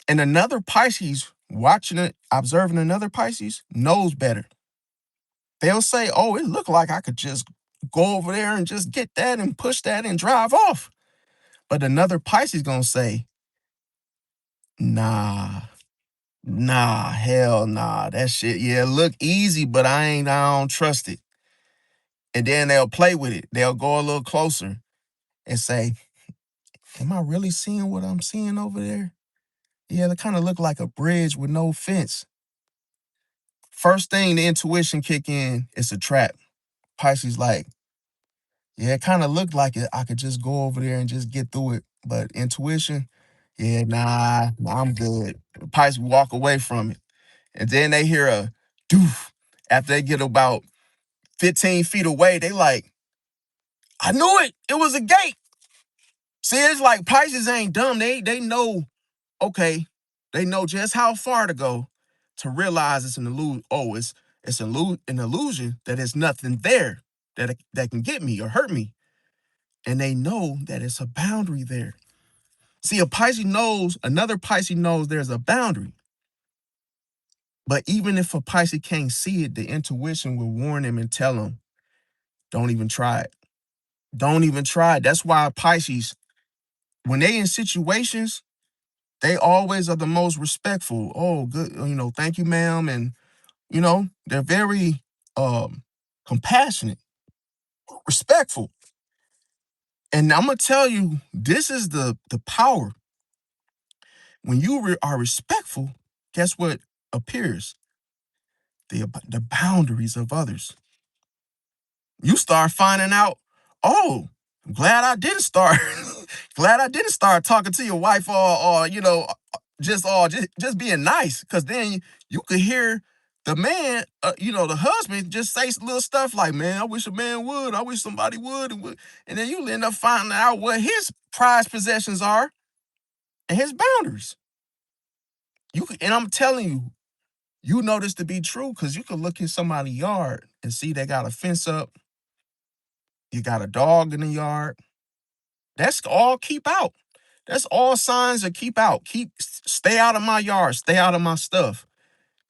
And another Pisces watching it, observing another Pisces knows better. They'll say, oh, it looked like I could just go over there and just get that and push that and drive off. But another Pisces gonna say, nah, hell nah. That shit, yeah, look easy, but I don't trust it. And then they'll play with it. They'll go a little closer and say, am I really seeing what I'm seeing over there? Yeah, it kind of look like a bridge with no fence. First thing the intuition kick in, it's a trap. Pisces like, yeah, it kind of looked like it. I could just go over there and just get through it. But intuition, yeah, nah, I'm good. Pisces walk away from it. And then they hear a doof. After they get about 15 feet away, they like, I knew it. It was a gate. See, it's like Pisces ain't dumb. They know, okay, they know just how far to go to realize it's an illusion. Oh, an illusion that there's nothing there that can get me or hurt me. And they know that it's a boundary there. See, another Pisces knows there's a boundary. But even if a Pisces can't see it, the intuition will warn him and tell him, don't even try it. Don't even try it. That's why Pisces, when they in situations, they always are the most respectful. Oh, good, thank you, ma'am. And, they're very compassionate, respectful. And I'm going to tell you, this is the power. When you are respectful, guess what appears? The boundaries of others. You start finding out, oh, I'm glad I didn't start, glad I didn't start talking to your wife or just being nice. Cause then you could hear the man, the husband just say little stuff like, man, I wish a man would, I wish somebody would. And then you end up finding out what his prized possessions are and his boundaries. And I'm telling you, you know this to be true because you can look in somebody's yard and see they got a fence up. You got a dog in the yard. That's all keep out. That's all signs of keep out. Stay out of my yard. Stay out of my stuff.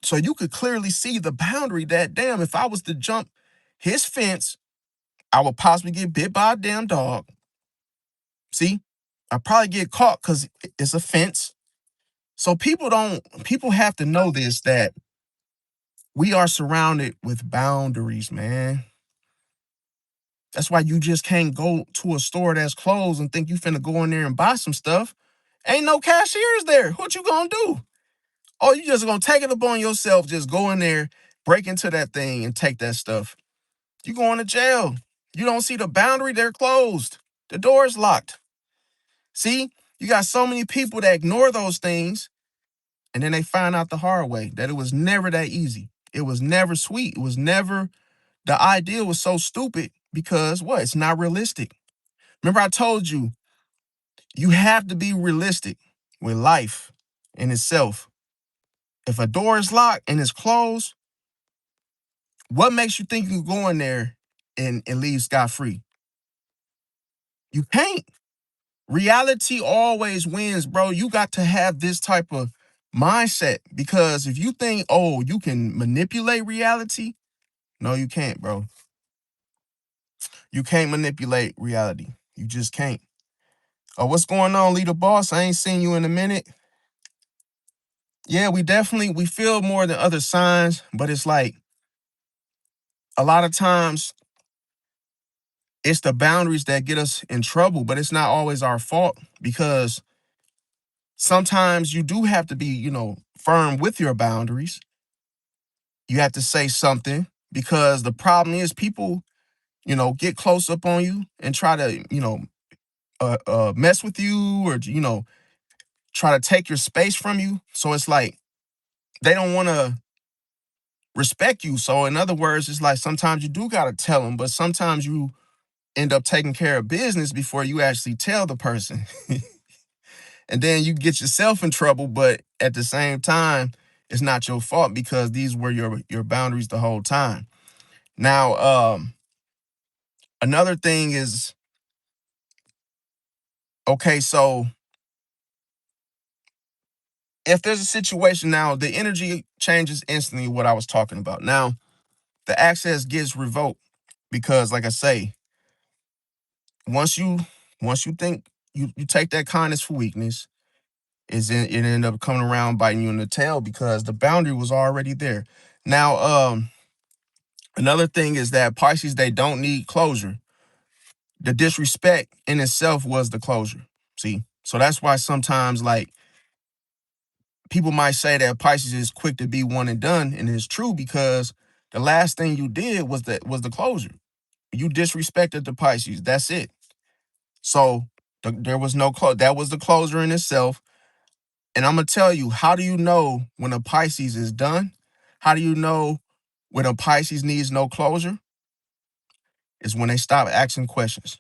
So you could clearly see the boundary that, damn, if I was to jump his fence, I would possibly get bit by a damn dog. See, I probably get caught because it's a fence. So people have to know this, that we are surrounded with boundaries, man. That's why you just can't go to a store that's closed and think you finna go in there and buy some stuff. Ain't no cashiers there. What you gonna do? Oh, you just gonna take it upon yourself, just go in there, break into that thing and take that stuff. You going to jail. You don't see the boundary, they're closed. The door's locked. See, you got so many people that ignore those things, and then they find out the hard way that it was never that easy. It was never sweet. It was never, the idea was so stupid because what? It's not realistic. Remember I told you, you have to be realistic with life in itself. If a door is locked and it's closed, what makes you think you go in there and leave scot-free? You can't. Reality always wins, bro. You got to have this type of mindset, because if you think, oh, you can manipulate reality, no, you can't, bro. You can't manipulate reality. You just can't. Oh, what's going on, Leader Boss? I ain't seen you in a minute. Yeah, we feel more than other signs, but it's like a lot of times it's the boundaries that get us in trouble, but it's not always our fault, because sometimes you do have to be, firm with your boundaries. You have to say something, because the problem is people, get close up on you and try to, mess with you, or, try to take your space from you. So it's like they don't want to respect you. So in other words, it's like sometimes you do got to tell them, but sometimes you end up taking care of business before you actually tell the person. And then you get yourself in trouble, but at the same time, it's not your fault, because these were your boundaries the whole time. Now, another thing is, okay, so if there's a situation now, the energy changes instantly, what I was talking about. Now, the access gets revoked, because like I say, once you think you take that kindness for weakness, it ended up coming around biting you in the tail, because the boundary was already there. Now, another thing is that Pisces, they don't need closure. The disrespect in itself was the closure. See? So that's why sometimes, like, people might say that Pisces is quick to be one and done, and it's true, because the last thing you did was the closure. You disrespected the Pisces. That's it. So there was no close. That was the closure in itself. And I'm gonna tell you, how do you know when a Pisces is done? How do you know when a Pisces needs no closure? Is when they stop asking questions.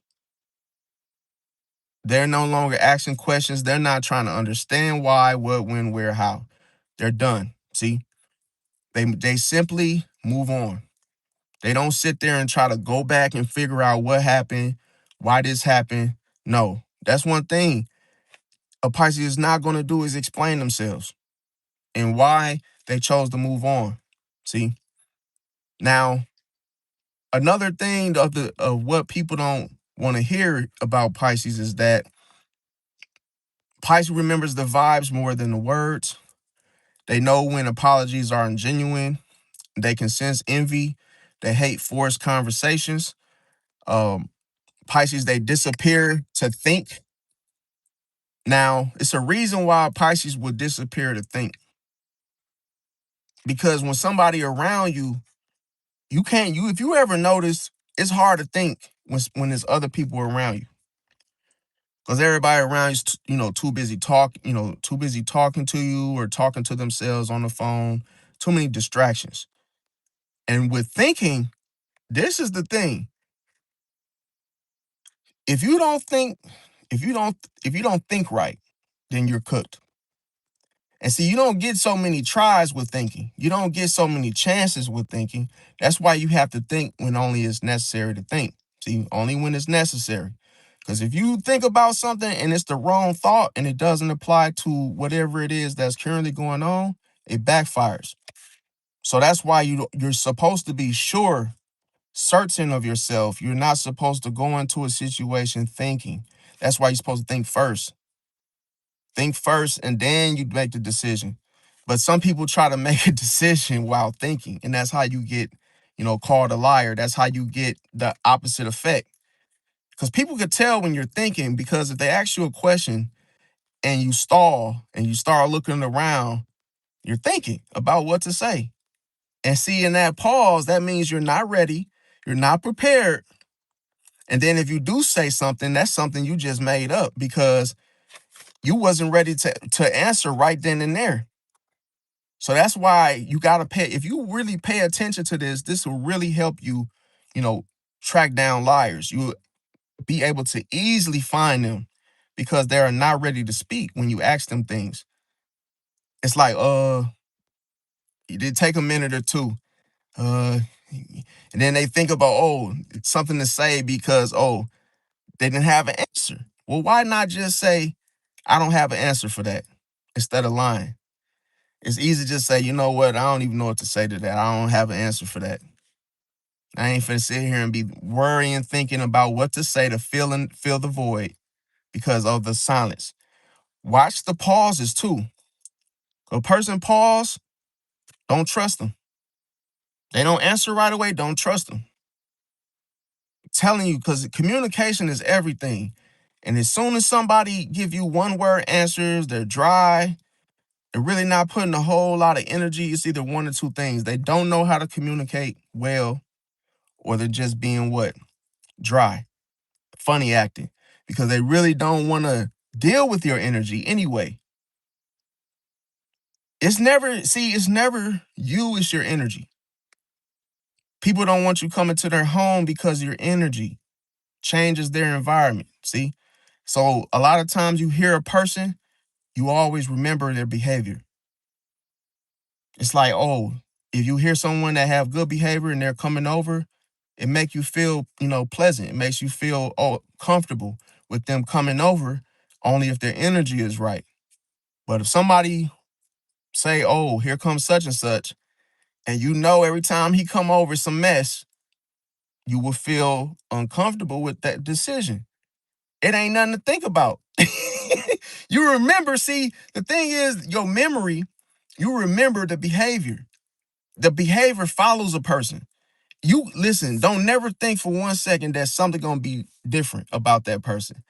They're no longer asking questions. They're not trying to understand why, what, when, where, how. They're done. See, they simply move on. They don't sit there and try to go back and figure out what happened, why this happened. No, that's one thing a Pisces is not going to do, is explain themselves and why they chose to move on. See, now another thing of what people don't want to hear about Pisces is that Pisces remembers the vibes more than the words. They know when apologies are genuine. They can sense envy. They hate forced conversations. Um, Pisces, they disappear to think. Now, it's a reason why Pisces would disappear to think. Because when somebody around you, you can't, if you ever notice, it's hard to think when there's other people around you. Because everybody around you's, too busy talking to you or talking to themselves on the phone. Too many distractions. And with thinking, this is the thing. If you don't think, if you don't think right, then you're cooked. And see, you don't get so many tries with thinking. You don't get so many chances with thinking. That's why you have to think when only it's necessary to think. See, only when it's necessary. Because if you think about something and it's the wrong thought and it doesn't apply to whatever it is that's currently going on, it backfires. So that's why you're supposed to be sure, certain of yourself. You're not supposed to go into a situation thinking. That's why you're supposed to think first. Think first, and then you make the decision. But some people try to make a decision while thinking, and that's how you get, called a liar. That's how you get the opposite effect. Because people could tell when you're thinking, because if they ask you a question and you stall and you start looking around, you're thinking about what to say. And see, in that pause, that means you're not ready, you're not prepared. And then if you do say something, that's something you just made up, because you wasn't ready to answer right then and there. So that's why you got to pay. If you really pay attention to this will really help you, track down liars. You'll be able to easily find them, because they are not ready to speak when you ask them things. It's like, You did take a minute or two. And then they think about, oh, it's something to say because, oh, they didn't have an answer. Well, why not just say, I don't have an answer for that instead of lying? It's easy to just say, you know what, I don't even know what to say to that. I don't have an answer for that. I ain't finna sit here and be worrying, thinking about what to say to fill the void because of the silence. Watch the pauses too. A person pause, don't trust them. They don't answer right away, don't trust them. I'm telling you, because communication is everything. And as soon as somebody give you one word answers, they're dry, they're really not putting a whole lot of energy. It's either one or two things. They don't know how to communicate well, or they're just being what? Dry, funny acting, because they really don't want to deal with your energy anyway. It's never you, it's your energy. People don't want you coming to their home because your energy changes their environment. See? So a lot of times you hear a person, you always remember their behavior. It's like, oh, if you hear someone that have good behavior and they're coming over, it make you feel, pleasant. It makes you feel comfortable with them coming over, only if their energy is right. But if somebody say, oh, here comes such and such, and every time he come over it's a mess, you will feel uncomfortable with that decision. It ain't nothing to think about. You remember, see, the thing is, your memory, you remember the behavior. The behavior follows a person. You listen, don't never think for 1 second that something gonna be different about that person.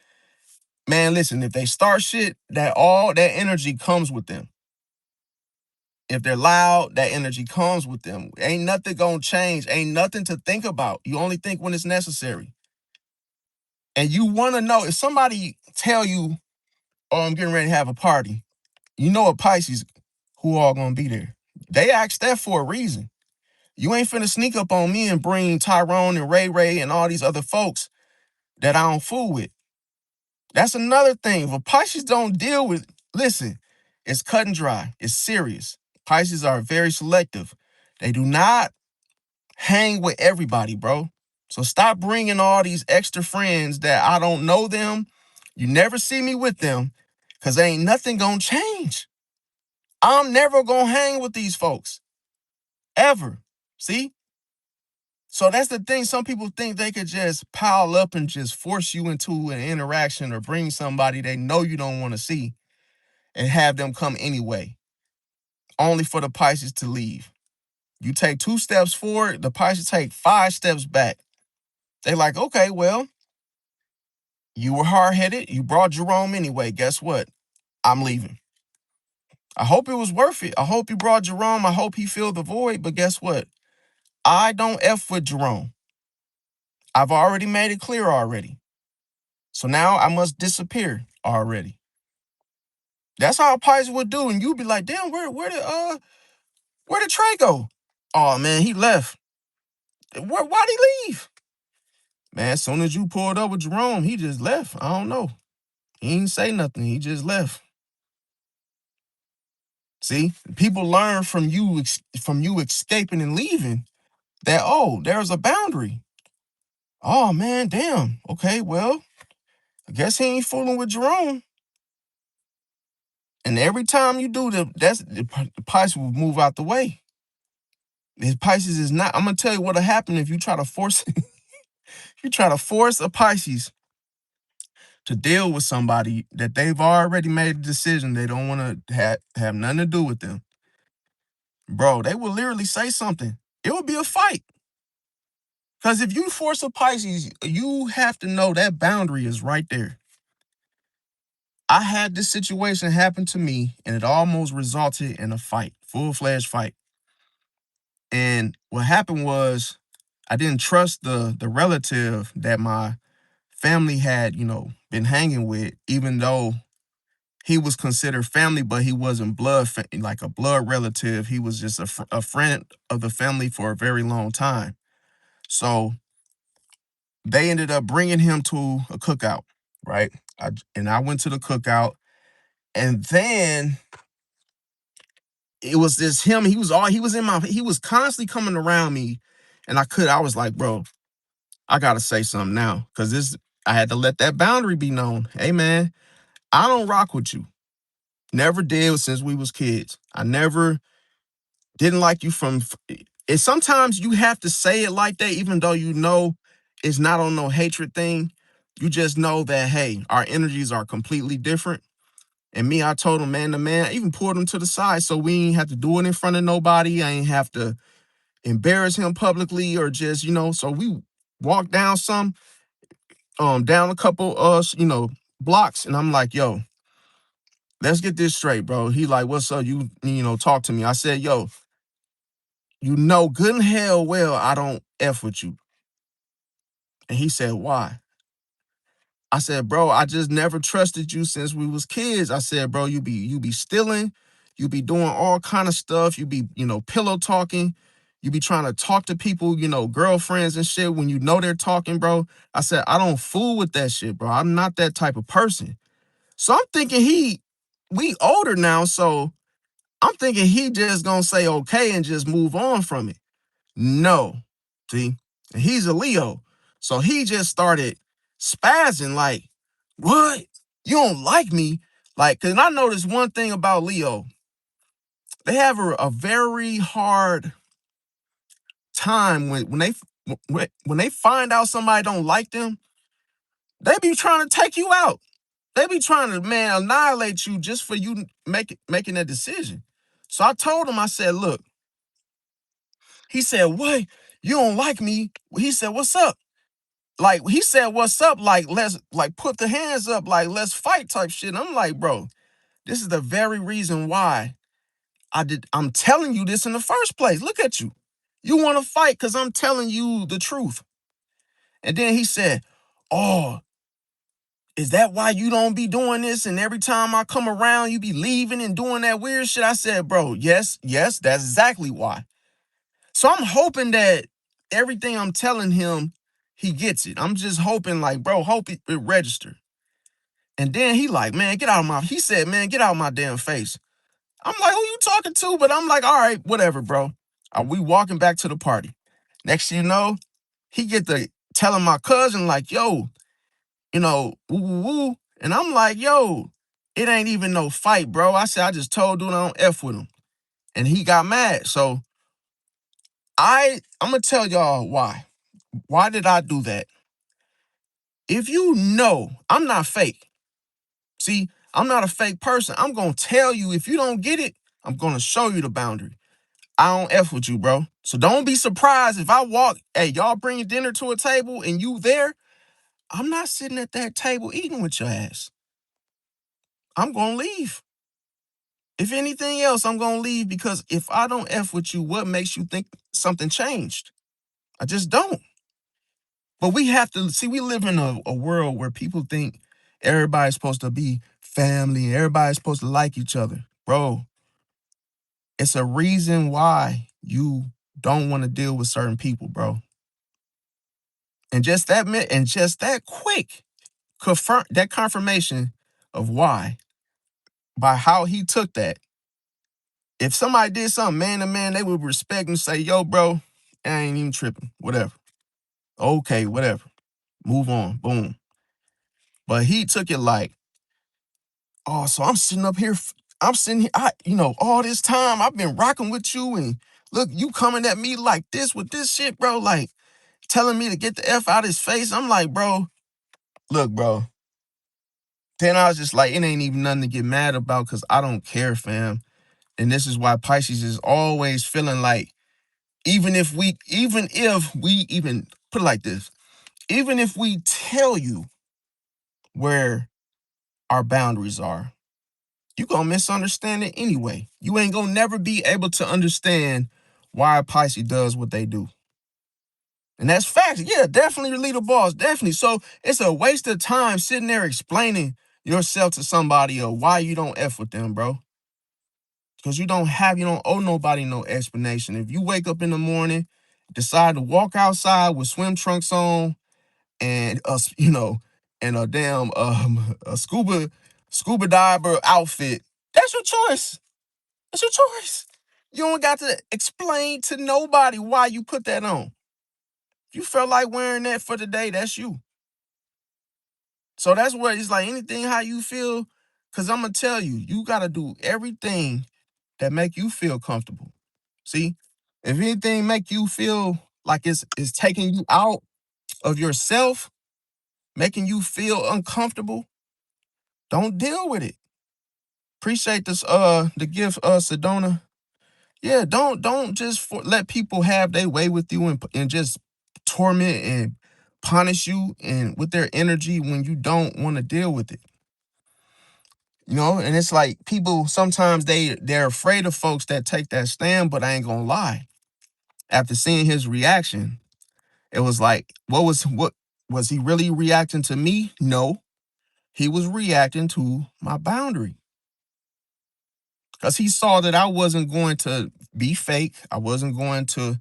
Man, listen, if they start shit, that all that energy comes with them. If they're loud, that energy comes with them. Ain't nothing gonna change. Ain't nothing to think about. You only think when it's necessary. And you wanna know if somebody tell you, oh, I'm getting ready to have a party, you know a Pisces who all gonna be there. They asked that for a reason. You ain't finna sneak up on me and bring Tyrone and Ray Ray and all these other folks that I don't fool with. That's another thing. If a Pisces don't deal with, listen, it's cut and dry. It's serious. Pisces are very selective. They do not hang with everybody, bro. So stop bringing all these extra friends that I don't know them. You never see me with them because ain't nothing gonna change. I'm never gonna hang with these folks ever. See? So that's the thing. Some people think they could just pile up and just force you into an interaction or bring somebody they know you don't want to see and have them come anyway, only for the Pisces to leave. You take 2 steps forward, the Pisces take 5 steps back. They like, okay, well, you were hard-headed. You brought Jerome anyway. Guess what? I'm leaving. I hope it was worth it. I hope you brought Jerome. I hope he filled the void. But guess what? I don't F with Jerome. I've already made it clear already. So now I must disappear already. That's how a Pisces would do. And you'd be like, damn, where did Trey go? Oh man, he left. Why'd he leave? Man, as soon as you pulled up with Jerome, he just left. I don't know. He didn't say nothing. He just left. See, people learn from you escaping and leaving that, oh, there's a boundary. Oh man, damn. Okay, well, I guess he ain't fooling with Jerome. And every time you do the Pisces will move out the way. His Pisces is not. I'm gonna tell you what'll happen if you try to force if you try to force a Pisces to deal with somebody that they've already made a decision they don't want to have nothing to do with them. Bro, they will literally say something. It will be a fight. Because if you force a Pisces, you have to know that boundary is right there. I had this situation happen to me, and it almost resulted in a fight, full-fledged fight. And what happened was I didn't trust the relative that my family had, been hanging with, even though he was considered family, but he wasn't like a blood relative. He was just a friend of the family for a very long time. So they ended up bringing him to a cookout, right? And I went to the cookout, and then it was this him. He was constantly coming around me, and I was like, bro, I gotta say something now, because I had to let that boundary be known. Hey man, I don't rock with you. Never did since we was kids. I never didn't like you from. And sometimes you have to say it like that, even though you know it's not on no hatred thing. You just know that, hey, our energies are completely different. And me, I told him man to man, I even pulled him to the side so we ain't have to do it in front of nobody. I ain't have to embarrass him publicly or just, so we walked down down a couple, blocks. And I'm like, yo, let's get this straight, bro. He like, what's up? Talk to me. I said, yo, you know good and hell well I don't F with you. And he said, why? I said, bro, I just never trusted you since we was kids. I said, bro, you be stealing, you be doing all kind of stuff, you be, pillow talking, you be trying to talk to people, girlfriends and shit when you know they're talking, bro. I said, I don't fool with that shit, bro. I'm not that type of person. So I'm thinking we older now, so I'm thinking he just gonna say okay and just move on from it. No. See, and he's a Leo. So he just started spazzing like, what? You don't like me? Like, because I noticed one thing about Leo. They have a very hard time when they find out somebody don't like them, they be trying to take you out. They be trying to, man, annihilate you just for you making that decision. So I told him, I said, look, he said, what? You don't like me? He said, what's up? Like he said, what's up? Like, let's like put the hands up, like let's fight type shit. And I'm like, bro, this is the very reason why I'm telling you this in the first place. Look at you. You want to fight because I'm telling you the truth. And then he said, oh, is that why you don't be doing this? And every time I come around, you be leaving and doing that weird shit. I said, bro, yes, that's exactly why. So I'm hoping that everything I'm telling him, he gets it. I'm just hoping, like, bro, hope it register. And then he like, man, he said, man, get out of my damn face. I'm like, who you talking to? But I'm like, all right, whatever, bro. We walking back to the party. Next thing you know, he get to telling my cousin, like, yo, woo, woo, woo. And I'm like, yo, it ain't even no fight, bro. I said, I just told dude I don't F with him. And he got mad. So I'm going to tell y'all why. Why did I do that? If you know I'm not fake, see, I'm not a fake person. I'm going to tell you if you don't get it, I'm going to show you the boundary. I don't F with you, bro. So don't be surprised if I walk, hey, y'all bring dinner to a table and you there. I'm not sitting at that table eating with your ass. I'm going to leave. If anything else, I'm going to leave because if I don't F with you, what makes you think something changed? I just don't. But we have to see, we live in a world where people think everybody's supposed to be family and everybody's supposed to like each other. Bro, it's a reason why you don't want to deal with certain people, bro. And just that quick confirmation of why, by how he took that. If somebody did something man to man, they would respect and say, yo, bro, I ain't even tripping. Whatever. Okay, whatever. Move on. Boom. But he took it like, oh, so I'm sitting up here. I'm sitting here, all this time I've been rocking with you. And look, you coming at me like this with this shit, bro. Like telling me to get the F out his face. I'm like, bro, look, bro. Then I was just like, it ain't even nothing to get mad about because I don't care, fam. And this is why Pisces is always feeling like, even if we even put it like this, even if we tell you where our boundaries are, you gonna misunderstand it anyway. You ain't gonna never be able to understand why Pisces does what they do. And that's facts. Yeah, definitely your leader boss. Definitely. So it's a waste of time sitting there explaining yourself to somebody or why you don't F with them, bro. Because you don't owe nobody no explanation. If you wake up in the morning, decide to walk outside with swim trunks on and and a damn a scuba diver outfit, that's your choice. That's your choice. You don't got to explain to nobody why you put that on. You felt like wearing that for the day, that's you. So that's what it's like, anything how you feel, because I'm going to tell you, you got to do everything that make you feel comfortable. See, if anything make you feel like it's taking you out of yourself, making you feel uncomfortable, don't deal with it. Appreciate this the gift, Sedona. Yeah, don't just let people have their way with you and just torment and punish you and with their energy when you don't want to deal with it. You know, and it's like people sometimes they're afraid of folks that take that stand, but I ain't gonna lie. After seeing his reaction, it was like, what was he really reacting to me? No, he was reacting to my boundary. Because he saw that I wasn't going to be fake. I wasn't going to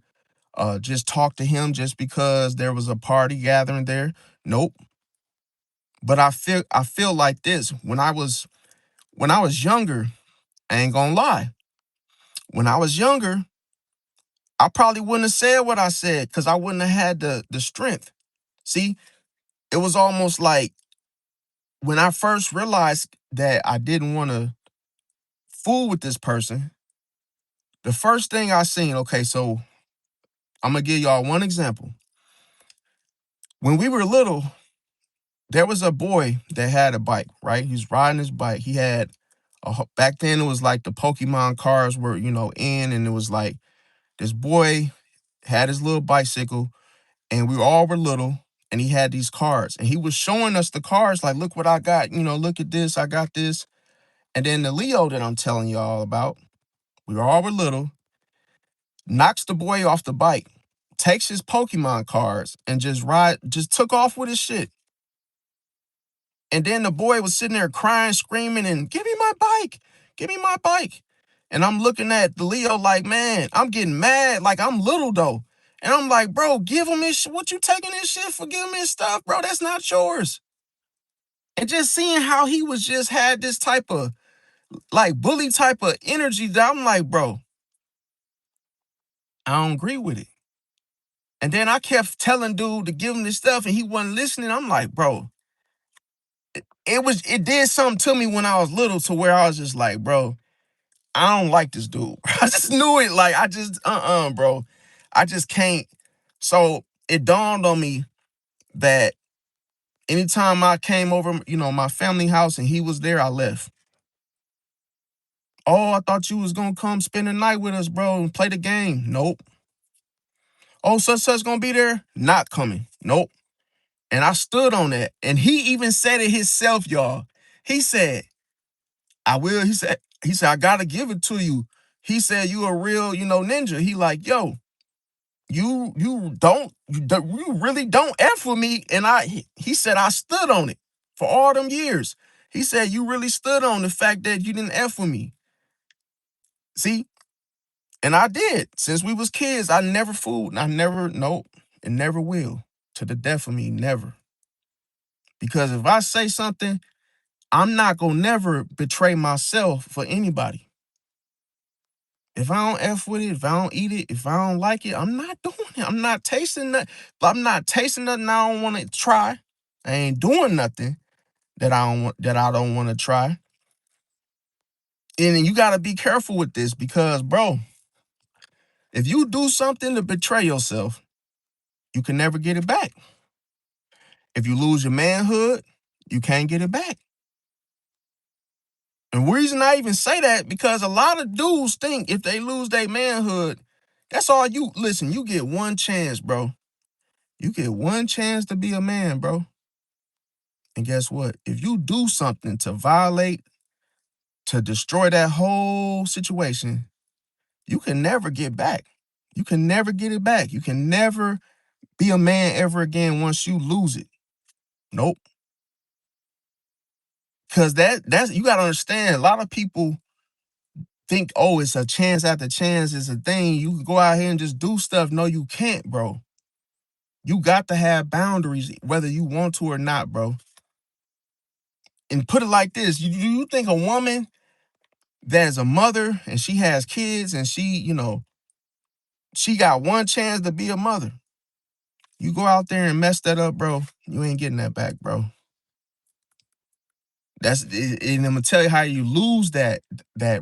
just talk to him just because there was a party gathering there. Nope. But I feel like this when I was younger. I ain't gonna lie. When I was younger, I probably wouldn't have said what I said because I wouldn't have had the strength. See, it was almost like when I first realized that I didn't want to fool with this person. The first thing I seen. Okay, so I'm gonna give y'all one example. When we were little, there was a boy that had a bike, right? He was riding his bike. He had back then it was like the Pokemon cars were, in, and it was like this boy had his little bicycle, and we all were little, and he had these cars, and he was showing us the cars, like, look what I got, look at this, I got this. And then the Leo that I'm telling y'all about, we all were little, knocks the boy off the bike, takes his Pokemon cards, and just took off with his shit. And then the boy was sitting there crying, screaming, and give me my bike, give me my bike. And I'm looking at the Leo like, man, I'm getting mad. Like, I'm little though. And I'm like, bro, give him his shit. What you taking his shit for? Give him his stuff, bro. That's not yours. And just seeing how he was just had this type of like bully type of energy that I'm like, bro, I don't agree with it. And then I kept telling dude to give him this stuff and he wasn't listening. I'm like, bro, it did something to me when I was little to where I was just like, bro, I don't like this dude. I just knew it. Like, I just, bro. I just can't. So it dawned on me that anytime I came over, my family house and he was there, I left. Oh, I thought you was gonna come spend the night with us, bro, and play the game. Nope. Oh, such gonna be there? Not coming. Nope. And I stood on that. And he even said it himself, y'all. He said, I will. He said, I gotta give it to you. He said, you a real, ninja. He like, yo, you really don't F with me. And he said, I stood on it for all them years. He said, you really stood on the fact that you didn't F with me. See? And I did. Since we was kids, I never fooled. And I never, nope, and never will. To the death of me, never. Because if I say something, I'm not gonna never betray myself for anybody. If I don't F with it, if I don't eat it, if I don't like it, I'm not doing it. I'm not tasting that. I'm not tasting nothing I don't want to try. I ain't doing nothing that I don't want to try. And then you gotta be careful with this because, bro, if you do something to betray yourself, you can never get it back. If you lose your manhood, you can't get it back. And the reason I even say that, because a lot of dudes think if they lose their manhood, that's all you listen, you get one chance, bro. You get one chance to be a man, bro. And guess what? If you do something to violate, to destroy that whole situation, you can never get back. You can never get it back. You can never be a man ever again once you lose it. Nope. Cause that's you gotta understand, a lot of people think, oh, it's a chance after chance, it's a thing. You can go out here and just do stuff. No, you can't, bro. You got to have boundaries, whether you want to or not, bro. And put it like this: you think a woman there's a mother and she has kids and she got one chance to be a mother. You go out there and mess that up, bro, you ain't getting that back, bro. And I'm gonna tell you how you lose that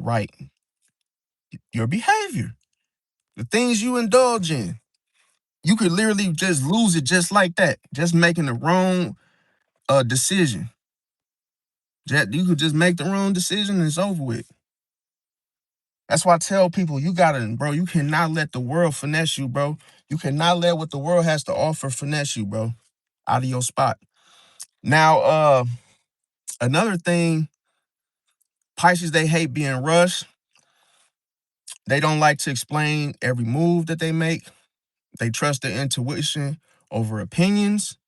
right. Your behavior, the things you indulge in. You could literally just lose it just like that, just making the wrong decision. You could just make the wrong decision and it's over with. That's why I tell people you cannot let the world finesse you, bro. You cannot let what the world has to offer finesse you, bro, out of your spot. Now, another thing, Pisces, they hate being rushed. They don't like to explain every move that they make. They trust their intuition over opinions.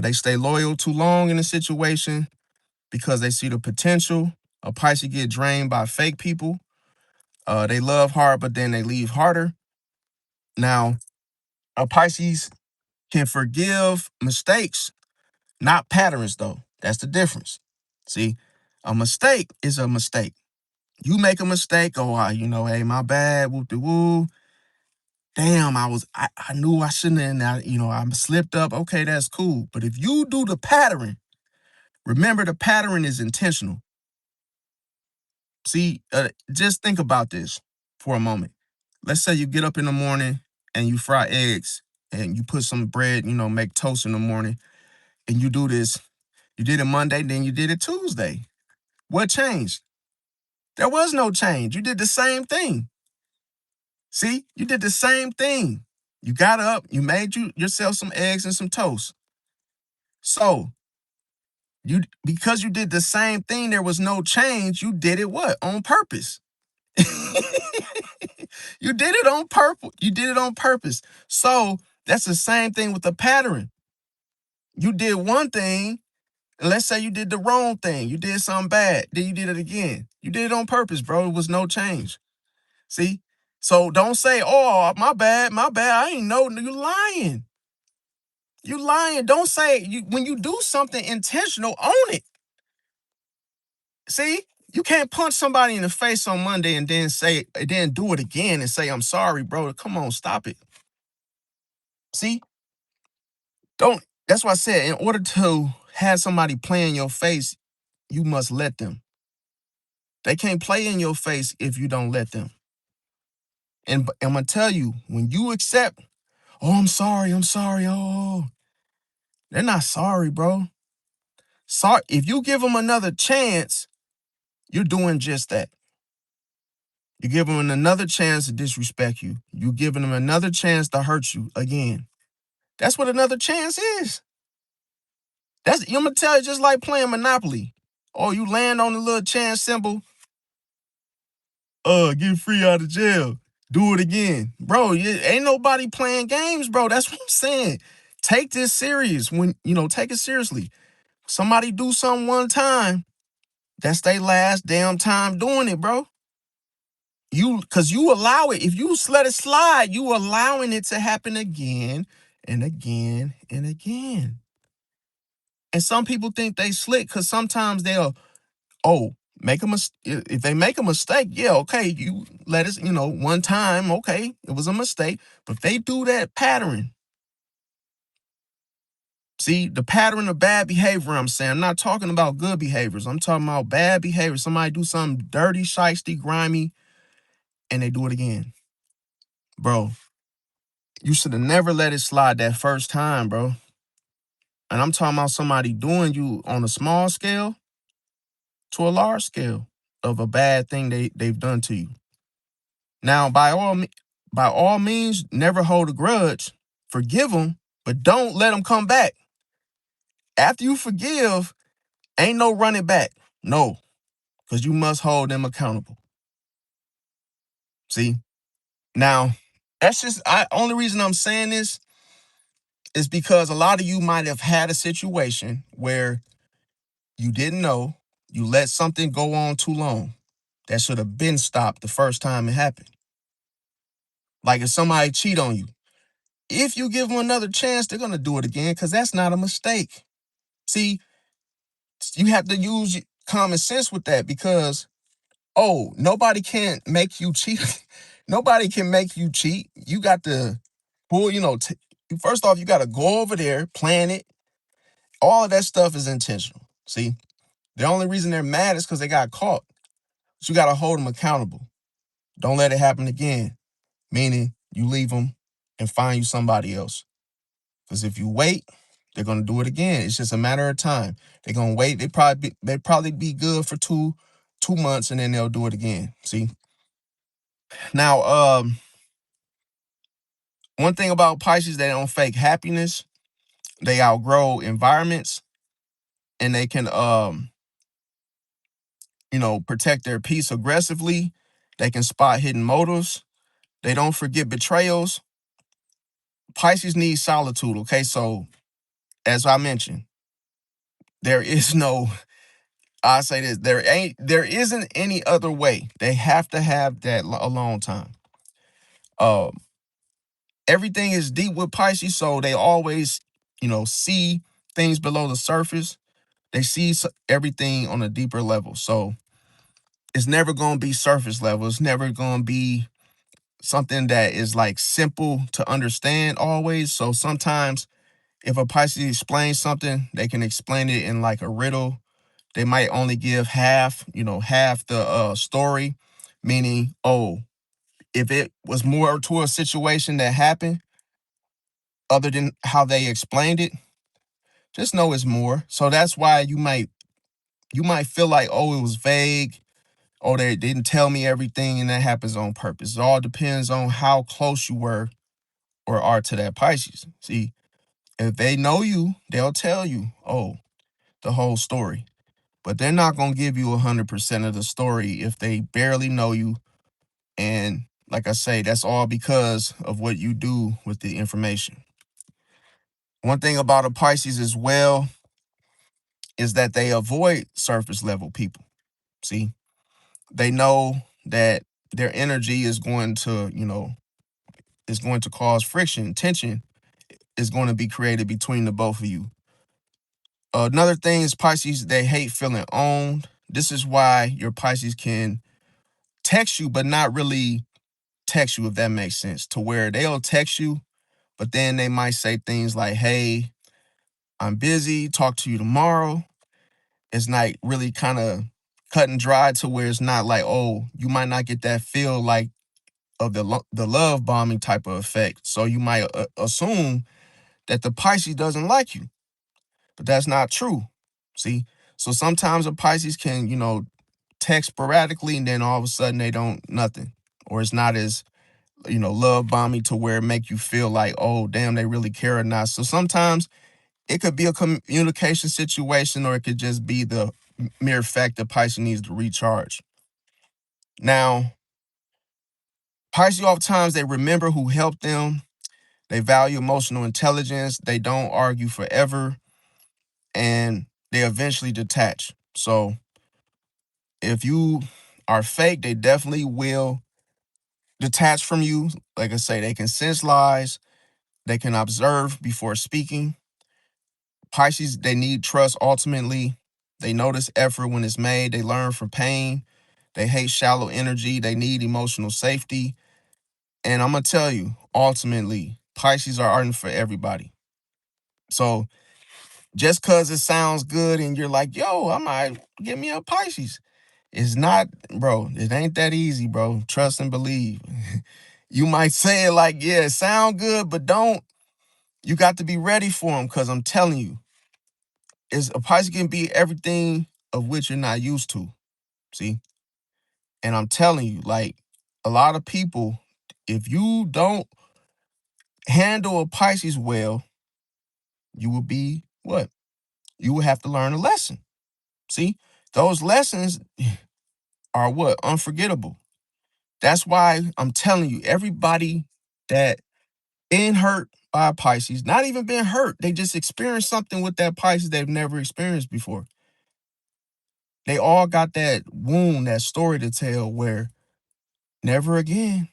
They stay loyal too long in a situation because they see the potential. A Pisces get drained by fake people. They love hard, but then they leave harder. Now, a Pisces can forgive mistakes, not patterns, though. That's the difference. See, a mistake is a mistake. You make a mistake, hey, my bad, whoop de woo. Damn, I knew I shouldn't have, I slipped up. Okay, that's cool. But if you do the pattern, remember the pattern is intentional. See, just think about this for a moment. Let's say you get up in the morning and you fry eggs and you put some bread, make toast in the morning, and you do this. You did it Monday, then you did it Tuesday. What changed? There was no change. You did the same thing. See, you did the same thing. You got up, you made yourself some eggs and some toast. So, because you did the same thing, there was no change. You did it what? On purpose. You did it on purpose. You did it on purpose. So that's the same thing with the pattern. You did one thing, and let's say you did the wrong thing. You did something bad. Then you did it again. You did it on purpose, bro. It was no change. See? So don't say, oh, my bad, my bad. I ain't know. You lying. You lying. Don't say when you do something intentional, own it. See? You can't punch somebody in the face on Monday and then do it again and say, I'm sorry, bro. Come on, stop it. See? That's why I said, in order to have somebody play in your face, you must let them. They can't play in your face if you don't let them. And I'm going to tell you, when you accept, oh, I'm sorry, oh, they're not sorry, bro. Sorry, if you give them another chance, you're doing just that. You're giving them another chance to disrespect you. You're giving them another chance to hurt you again. That's what another chance is. I'm going to tell you, just like playing Monopoly. Oh, you land on the little chance symbol, get free out of jail. Do it again. Bro, ain't nobody playing games, bro. That's what I'm saying. Take this serious take it seriously. Somebody do something one time, that's their last damn time doing it, bro. Cause you allow it. If you let it slide, you allowing it to happen again and again and again. And some people think they slick because sometimes they'll, make a mistake. If they make a mistake, yeah, okay, you let us, one time, okay, it was a mistake. But if they do that pattern, see, the pattern of bad behavior, I'm saying, I'm not talking about good behaviors. I'm talking about bad behavior. Somebody do something dirty, shiesty, grimy, and they do it again. Bro, you should have never let it slide that first time, bro. And I'm talking about somebody doing you on a small scale to a large scale of a bad thing they've done to you. Now, by all means, never hold a grudge. Forgive them, but don't let them come back. After you forgive, ain't no running back. No, because you must hold them accountable. See? Now, only reason I'm saying this is because a lot of you might have had a situation where you didn't know, you let something go on too long that should have been stopped the first time it happened. Like if somebody cheat on you, if you give them another chance, they're going to do it again because that's not a mistake. See, you have to use common sense with that because, oh, nobody can make you cheat. Nobody can make you cheat. You got to pull, first off, you got to go over there, plan it. All of that stuff is intentional. See, the only reason they're mad is because they got caught. So you got to hold them accountable. Don't let it happen again. Meaning you leave them and find you somebody else. Because if you wait, they're gonna do it again. It's just a matter of time. They're gonna wait. They probably be good for 2 months and then they'll do it again. See? Now, one thing about Pisces, they don't fake happiness. They outgrow environments and they can protect their peace aggressively. They can spot hidden motives. They don't forget betrayals. Pisces need solitude. Okay, so as I mentioned, there is no, I say this, there isn't any other way. They have to have that alone time. Um, Everything is deep with Pisces, so they always, see things below the surface. They see everything on a deeper level. So it's never going to be surface level. It's never going to be something that is like simple to understand always. So sometimes if a Pisces explains something, they can explain it in like a riddle. They might only give half the story, meaning, oh, if it was more to a situation that happened other than how they explained it, just know it's more. So that's why you might feel like, oh, it was vague, or they didn't tell me everything, and that happens on purpose. It all depends on how close you were or are to that Pisces. See, if they know you, they'll tell you, oh, the whole story. But they're not gonna give you 100% of the story if they barely know you. And like I say, that's all because of what you do with the information. One thing about a Pisces as well is that they avoid surface level people. See, they know that their energy is going to cause friction, tension is going to be created between the both of you. Another thing is Pisces, they hate feeling owned. This is why your Pisces can text you, but not really text you, if that makes sense, to where they'll text you, but then they might say things like, hey, I'm busy, talk to you tomorrow. It's not really kind of cut and dry to where it's not like, oh, you might not get that feel like of the love bombing type of effect. So you might assume that the Pisces doesn't like you, but that's not true. See? So sometimes a Pisces can, text sporadically and then all of a sudden they don't nothing. Or it's not as love bombing to where it make you feel like, oh, damn, they really care or not. So sometimes it could be a communication situation, or it could just be the mere fact that Pisces needs to recharge. Now, Pisces oftentimes they remember who helped them. They value emotional intelligence. They don't argue forever, and they eventually detach. So if you are fake, they definitely will detach from you. Like I say, they can sense lies. They can observe before speaking. Pisces, they need trust ultimately. They notice effort when it's made. They learn from pain. They hate shallow energy. They need emotional safety. And I'm going to tell you, ultimately, Pisces are ardent for everybody. So just because it sounds good and you're like, yo, I might get me a Pisces. It's not, bro. It ain't that easy, bro. Trust and believe. You might say it like, yeah, it sound good, but don't. You got to be ready for them, because I'm telling you, is a Pisces can be everything of which you're not used to. See? And I'm telling you, like, a lot of people, if you don't handle a Pisces well, you will be what? You will have to learn a lesson. See? Those lessons are what? Unforgettable. That's why I'm telling you, everybody that been hurt by a Pisces, not even been hurt, they just experienced something with that Pisces they've never experienced before. They all got that wound, that story to tell where never again.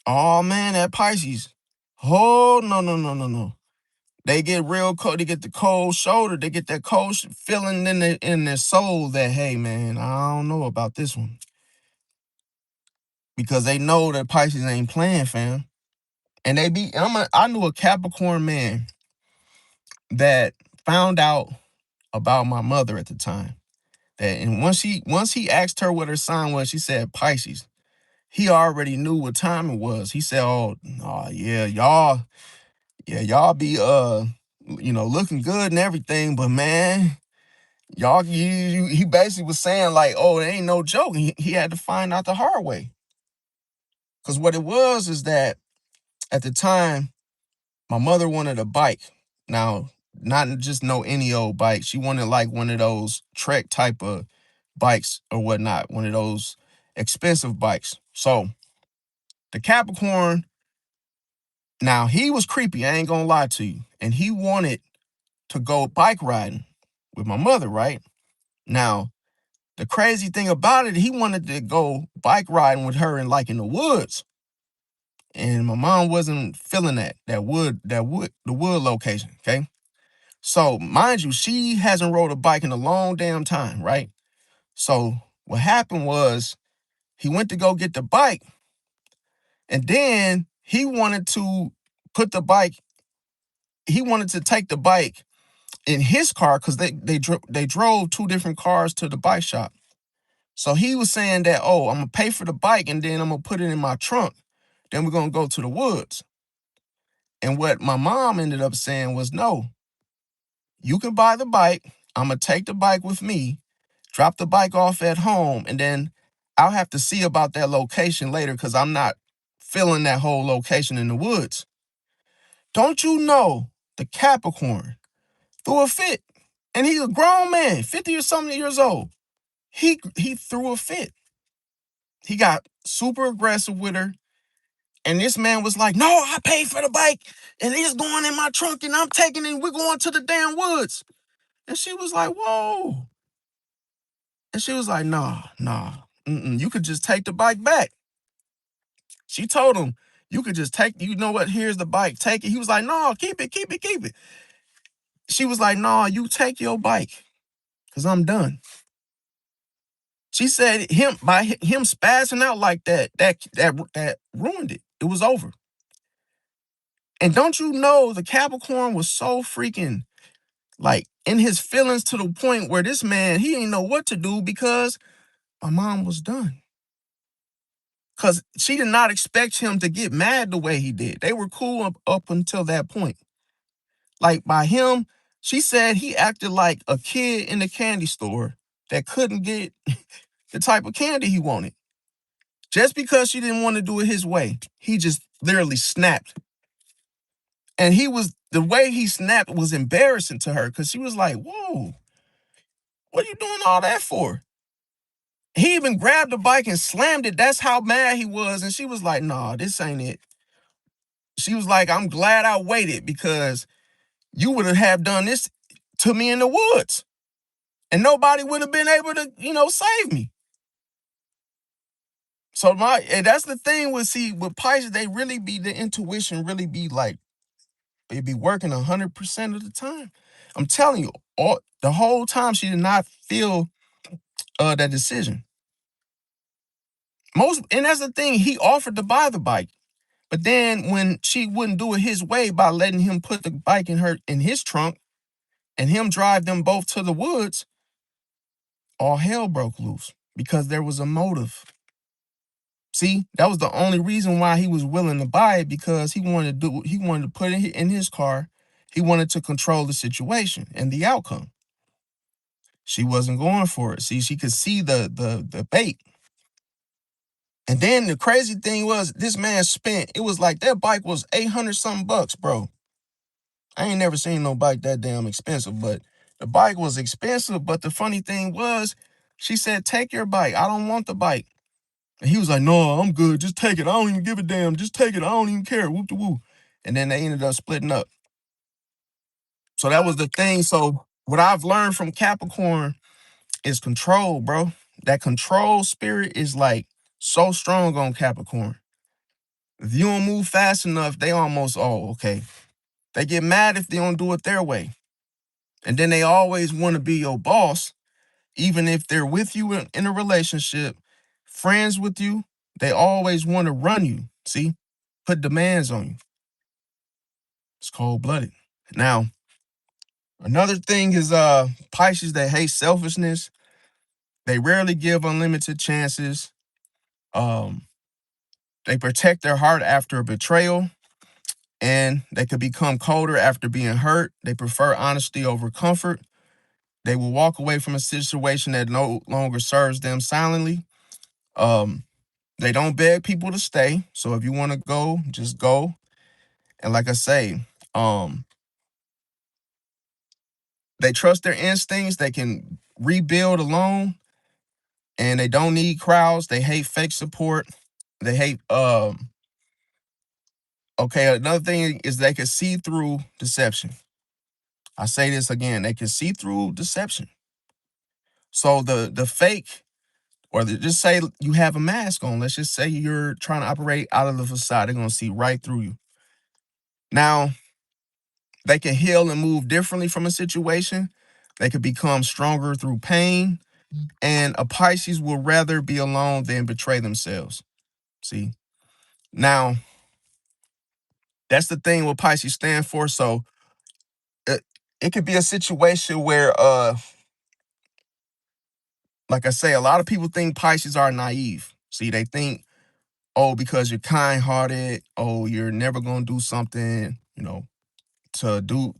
Oh man, that Pisces. Oh no, no, no, no, no. They get real cold. They get the cold shoulder. They get that cold feeling in their soul that, hey, man, I don't know about this one. Because they know that Pisces ain't playing, fam. And I knew a Capricorn man that found out about my mother at the time. And once he asked her what her sign was, she said Pisces. He already knew what time it was. He said, "Oh, yeah, y'all be looking good and everything, but man, he basically was saying like, oh, it ain't no joke." He had to find out the hard way. Because what it was is that at the time, my mother wanted a bike. Now, not just no any old bike. She wanted like one of those Trek type of bikes or whatnot, one of those expensive bikes. So the Capricorn, now he was creepy, I ain't gonna lie to you. And he wanted to go bike riding with my mother, right? Now, the crazy thing about it, he wanted to go bike riding with her in the woods. And my mom wasn't feeling the wood location, okay? So, mind you, she hasn't rode a bike in a long damn time, right? So, what happened was he went to go get the bike, and then he wanted to take the bike in his car because they drove two different cars to the bike shop. So he was saying that, oh, I'm gonna pay for the bike and then I'm gonna put it in my trunk. Then we're gonna go to the woods. And what my mom ended up saying was, no, you can buy the bike. I'm gonna take the bike with me, drop the bike off at home, and then I'll have to see about that location later because I'm not feeling that whole location in the woods. Don't you know the Capricorn threw a fit? And he's a grown man, 50 or something years old. He threw a fit. He got super aggressive with her. And this man was like, no, I paid for the bike and it's going in my trunk and I'm taking it and we're going to the damn woods. And she was like, whoa. And she was like, nah, you could just take the bike back. She told him, you could just take, you know what, here's the bike, take it. He was like, no, keep it. She was like, no, you take your bike because I'm done. She said by him spazzing out like that ruined it. It was over. And don't you know the Capricorn was so freaking like in his feelings to the point where this man, he didn't know what to do because my mom was done. Because she did not expect him to get mad the way he did. They were cool up until that point. Like by him, she said he acted like a kid in the candy store that couldn't get the type of candy he wanted. Just because she didn't want to do it his way, he just literally snapped. And the way he snapped was embarrassing to her because she was like, whoa, what are you doing all that for? He even grabbed the bike and slammed it. That's how mad he was. And she was like, nah, this ain't it. She was like, I'm glad I waited because you would have done this to me in the woods. And nobody would have been able to, save me. So and that's the thing with Pisces, the intuition really be like, it be working 100% of the time. I'm telling you, the whole time she did not feel that decision. And that's the thing, he offered to buy the bike. But then when she wouldn't do it his way by letting him put the bike in his trunk and him drive them both to the woods, all hell broke loose because there was a motive. See, that was the only reason why he was willing to buy it because he wanted to put it in his car. He wanted to control the situation and the outcome. She wasn't going for it. See, she could see the bait. And then the crazy thing was this man it was like that bike was 800 something bucks, bro. I ain't never seen no bike that damn expensive, but the bike was expensive. But the funny thing was, she said, take your bike. I don't want the bike. And he was like, no, I'm good. Just take it. I don't even give a damn. Just take it. I don't even care. Whoop de woo. And then they ended up splitting up. So that was the thing. So what I've learned from Capricorn is control, bro. That control spirit is like so strong on Capricorn. If you don't move fast enough, they almost, oh, okay. They get mad if they don't do it their way. And then they always want to be your boss, even if they're with you in a relationship, friends with you, they always want to run you. See, put demands on you. It's cold-blooded. Now, another thing is Pisces, they hate selfishness. They rarely give unlimited chances. Um, they protect their heart after a betrayal, and they could become colder after being hurt. They prefer honesty over comfort. They will walk away from a situation that no longer serves them silently. Um, they don't beg people to stay. So if you want to go, just go. And like I say, um, they trust their instincts. They can rebuild alone, and they don't need crowds. They hate fake support. They hate okay, another thing is they can see through deception. I say this again, they can see through deception. So the fake, just say you have a mask on. Let's just say you're trying to operate out of the facade. They're gonna see right through you. Now, they can heal and move differently from a situation. They could become stronger through pain. And a Pisces will rather be alone than betray themselves. See? Now, that's the thing what Pisces stand for. So it could be a situation where like I say, a lot of people think Pisces are naive. See, they think, oh, because you're kind-hearted, oh, you're never gonna do something, to do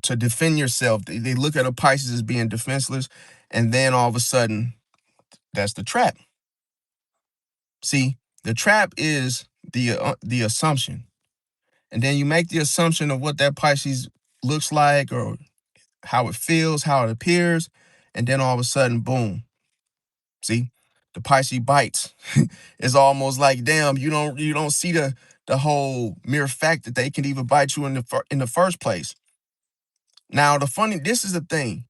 to defend yourself. They look at a Pisces as being defenseless, and then all of a sudden, that's the trap. See, the trap is the assumption, and then you make the assumption of what that Pisces looks like or how it feels, how it appears, and then all of a sudden, boom. See, the Pisces bites. It's almost like, damn, you don't see the whole mere fact that they can even bite you in the first place. Now, this is the thing.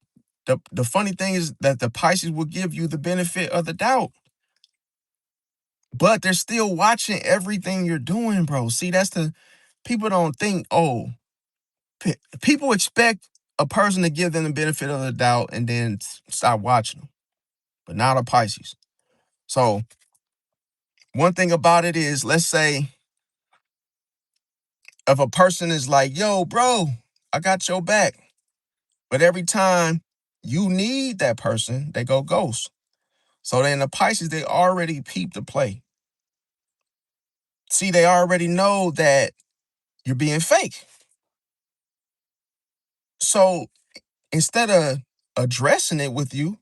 The funny thing is that the Pisces will give you the benefit of the doubt, but they're still watching everything you're doing, bro. See, people don't think, oh, people expect a person to give them the benefit of the doubt and then stop watching them, but not a Pisces. So, one thing about it is, let's say if a person is like, yo, bro, I got your back, but every time you need that person, they go ghost. So then the Pisces, they already peep the play. See, they already know that you're being fake. So instead of addressing it with you,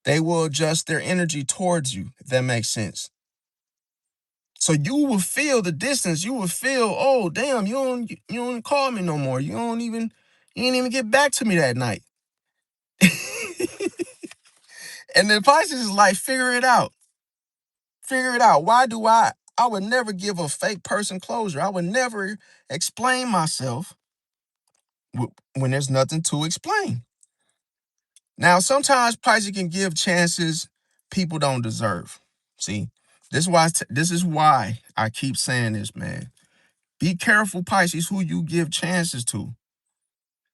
they will adjust their energy towards you, if that makes sense. So you will feel the distance. You will feel, oh, damn, you don't call me no more. You didn't even get back to me that night. And the Pisces is like, figure it out. Figure it out. I would never give a fake person closure. I would never explain myself when there's nothing to explain. Now, sometimes Pisces can give chances people don't deserve. See, this is why I keep saying this, man. Be careful, Pisces, who you give chances to.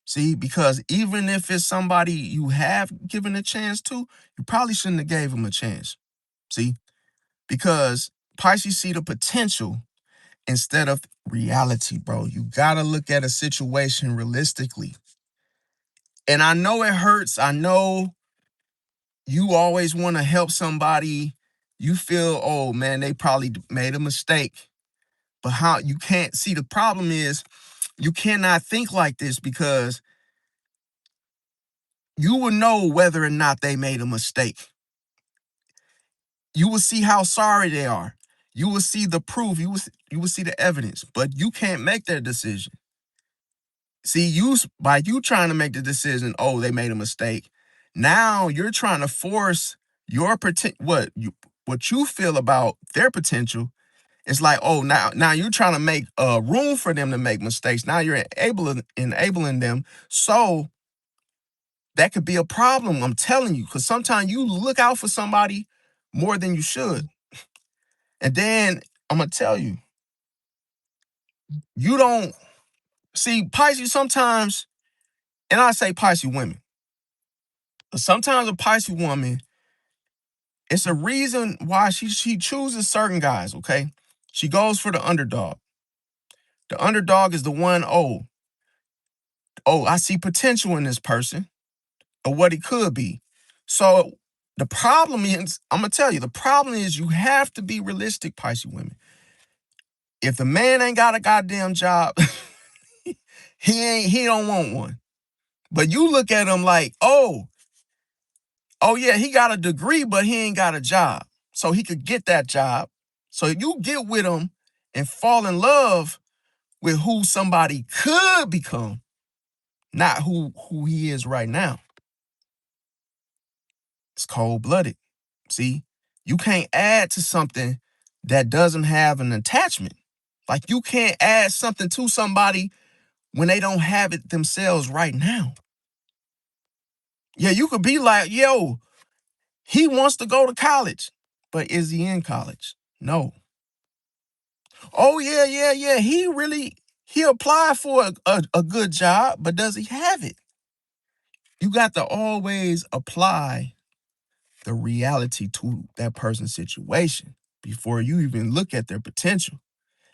See, because even if it's somebody you have given a chance to, you probably shouldn't have gave them a chance. See, because Pisces see the potential instead of reality, bro. You gotta look at a situation realistically. And I know it hurts. I know you always want to help somebody. You feel, oh man, they probably made a mistake. But how you can't see, the problem is you cannot think like this because you will know whether or not they made a mistake. You will see how sorry they are. You will see the proof. You will see the evidence, but you can't make that decision. See, by you trying to make the decision, oh, they made a mistake. Now you're trying to force what you feel about their potential. It's like, oh, now you're trying to make room for them to make mistakes. Now you're enabling them. So that could be a problem. I'm telling you, because sometimes you look out for somebody more than you should. And then I'm gonna tell you, you don't. See, Pisces sometimes, and I say Pisces women, but sometimes a Pisces woman, it's a reason why she chooses certain guys, okay? She goes for the underdog. The underdog is the one, I see potential in this person or what he could be. So the problem is, I'm gonna tell you, the problem is you have to be realistic, Pisces women. If the man ain't got a goddamn job, he don't want one. But you look at him like, oh yeah, he got a degree, but he ain't got a job. So he could get that job. So you get with him and fall in love with who somebody could become, not who he is right now. It's cold-blooded. See, you can't add to something that doesn't have an attachment. Like you can't add something to somebody when they don't have it themselves right now. Yeah, you could be like, yo, he wants to go to college, but is he in college? No. Oh, yeah. He applied for a good job, but does he have it? You got to always apply the reality to that person's situation before you even look at their potential.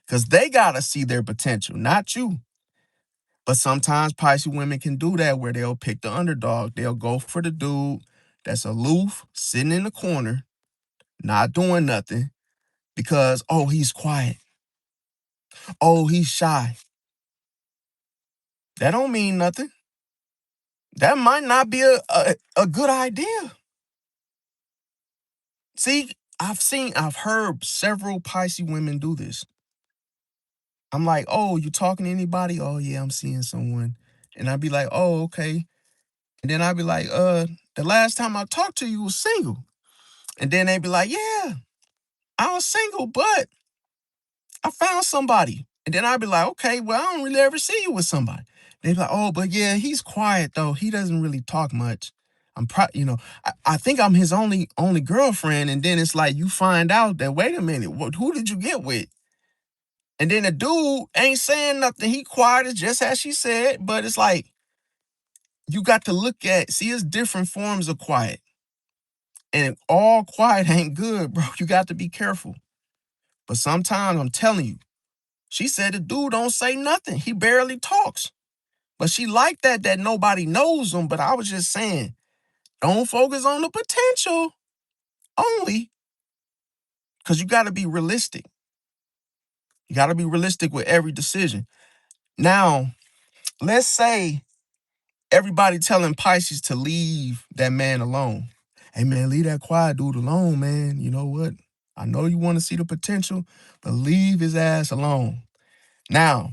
Because they got to see their potential, not you. But sometimes Pisces women can do that where they'll pick the underdog. They'll go for the dude that's aloof, sitting in the corner, not doing nothing because, he's quiet. Oh, he's shy. That don't mean nothing. That might not be a good idea. See, I've heard several Pisces women do this. I'm like, oh, you talking to anybody? Oh, yeah, I'm seeing someone. And I'd be like, oh, okay. And then I'd be like, the last time I talked to you was single. And then they'd be like, yeah, I was single, but I found somebody. And then I'd be like, okay, well, I don't really ever see you with somebody. They'd be like, oh, but yeah, he's quiet though. He doesn't really talk much. I think I'm his only girlfriend. And then it's like you find out that, wait a minute, who did you get with? And then the dude ain't saying nothing. He quiet, it's just as she said, but it's like you got to see, it's different forms of quiet. And all quiet ain't good, bro. You got to be careful. But sometimes I'm telling you, she said the dude don't say nothing. He barely talks. But she liked that nobody knows him. But I was just saying, don't focus on the potential only, because you got to be realistic. You got to be realistic with every decision. Now, let's say everybody telling Pisces to leave that man alone. Hey, man, leave that quiet dude alone, man. You know what? I know you want to see the potential, but leave his ass alone. Now,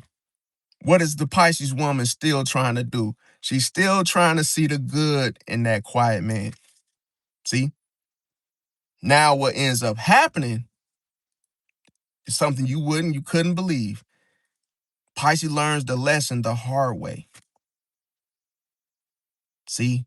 what is the Pisces woman still trying to do? She's still trying to see the good in that quiet man. See? Now, what ends up happening is something you couldn't believe. Pisces learns the lesson the hard way. See?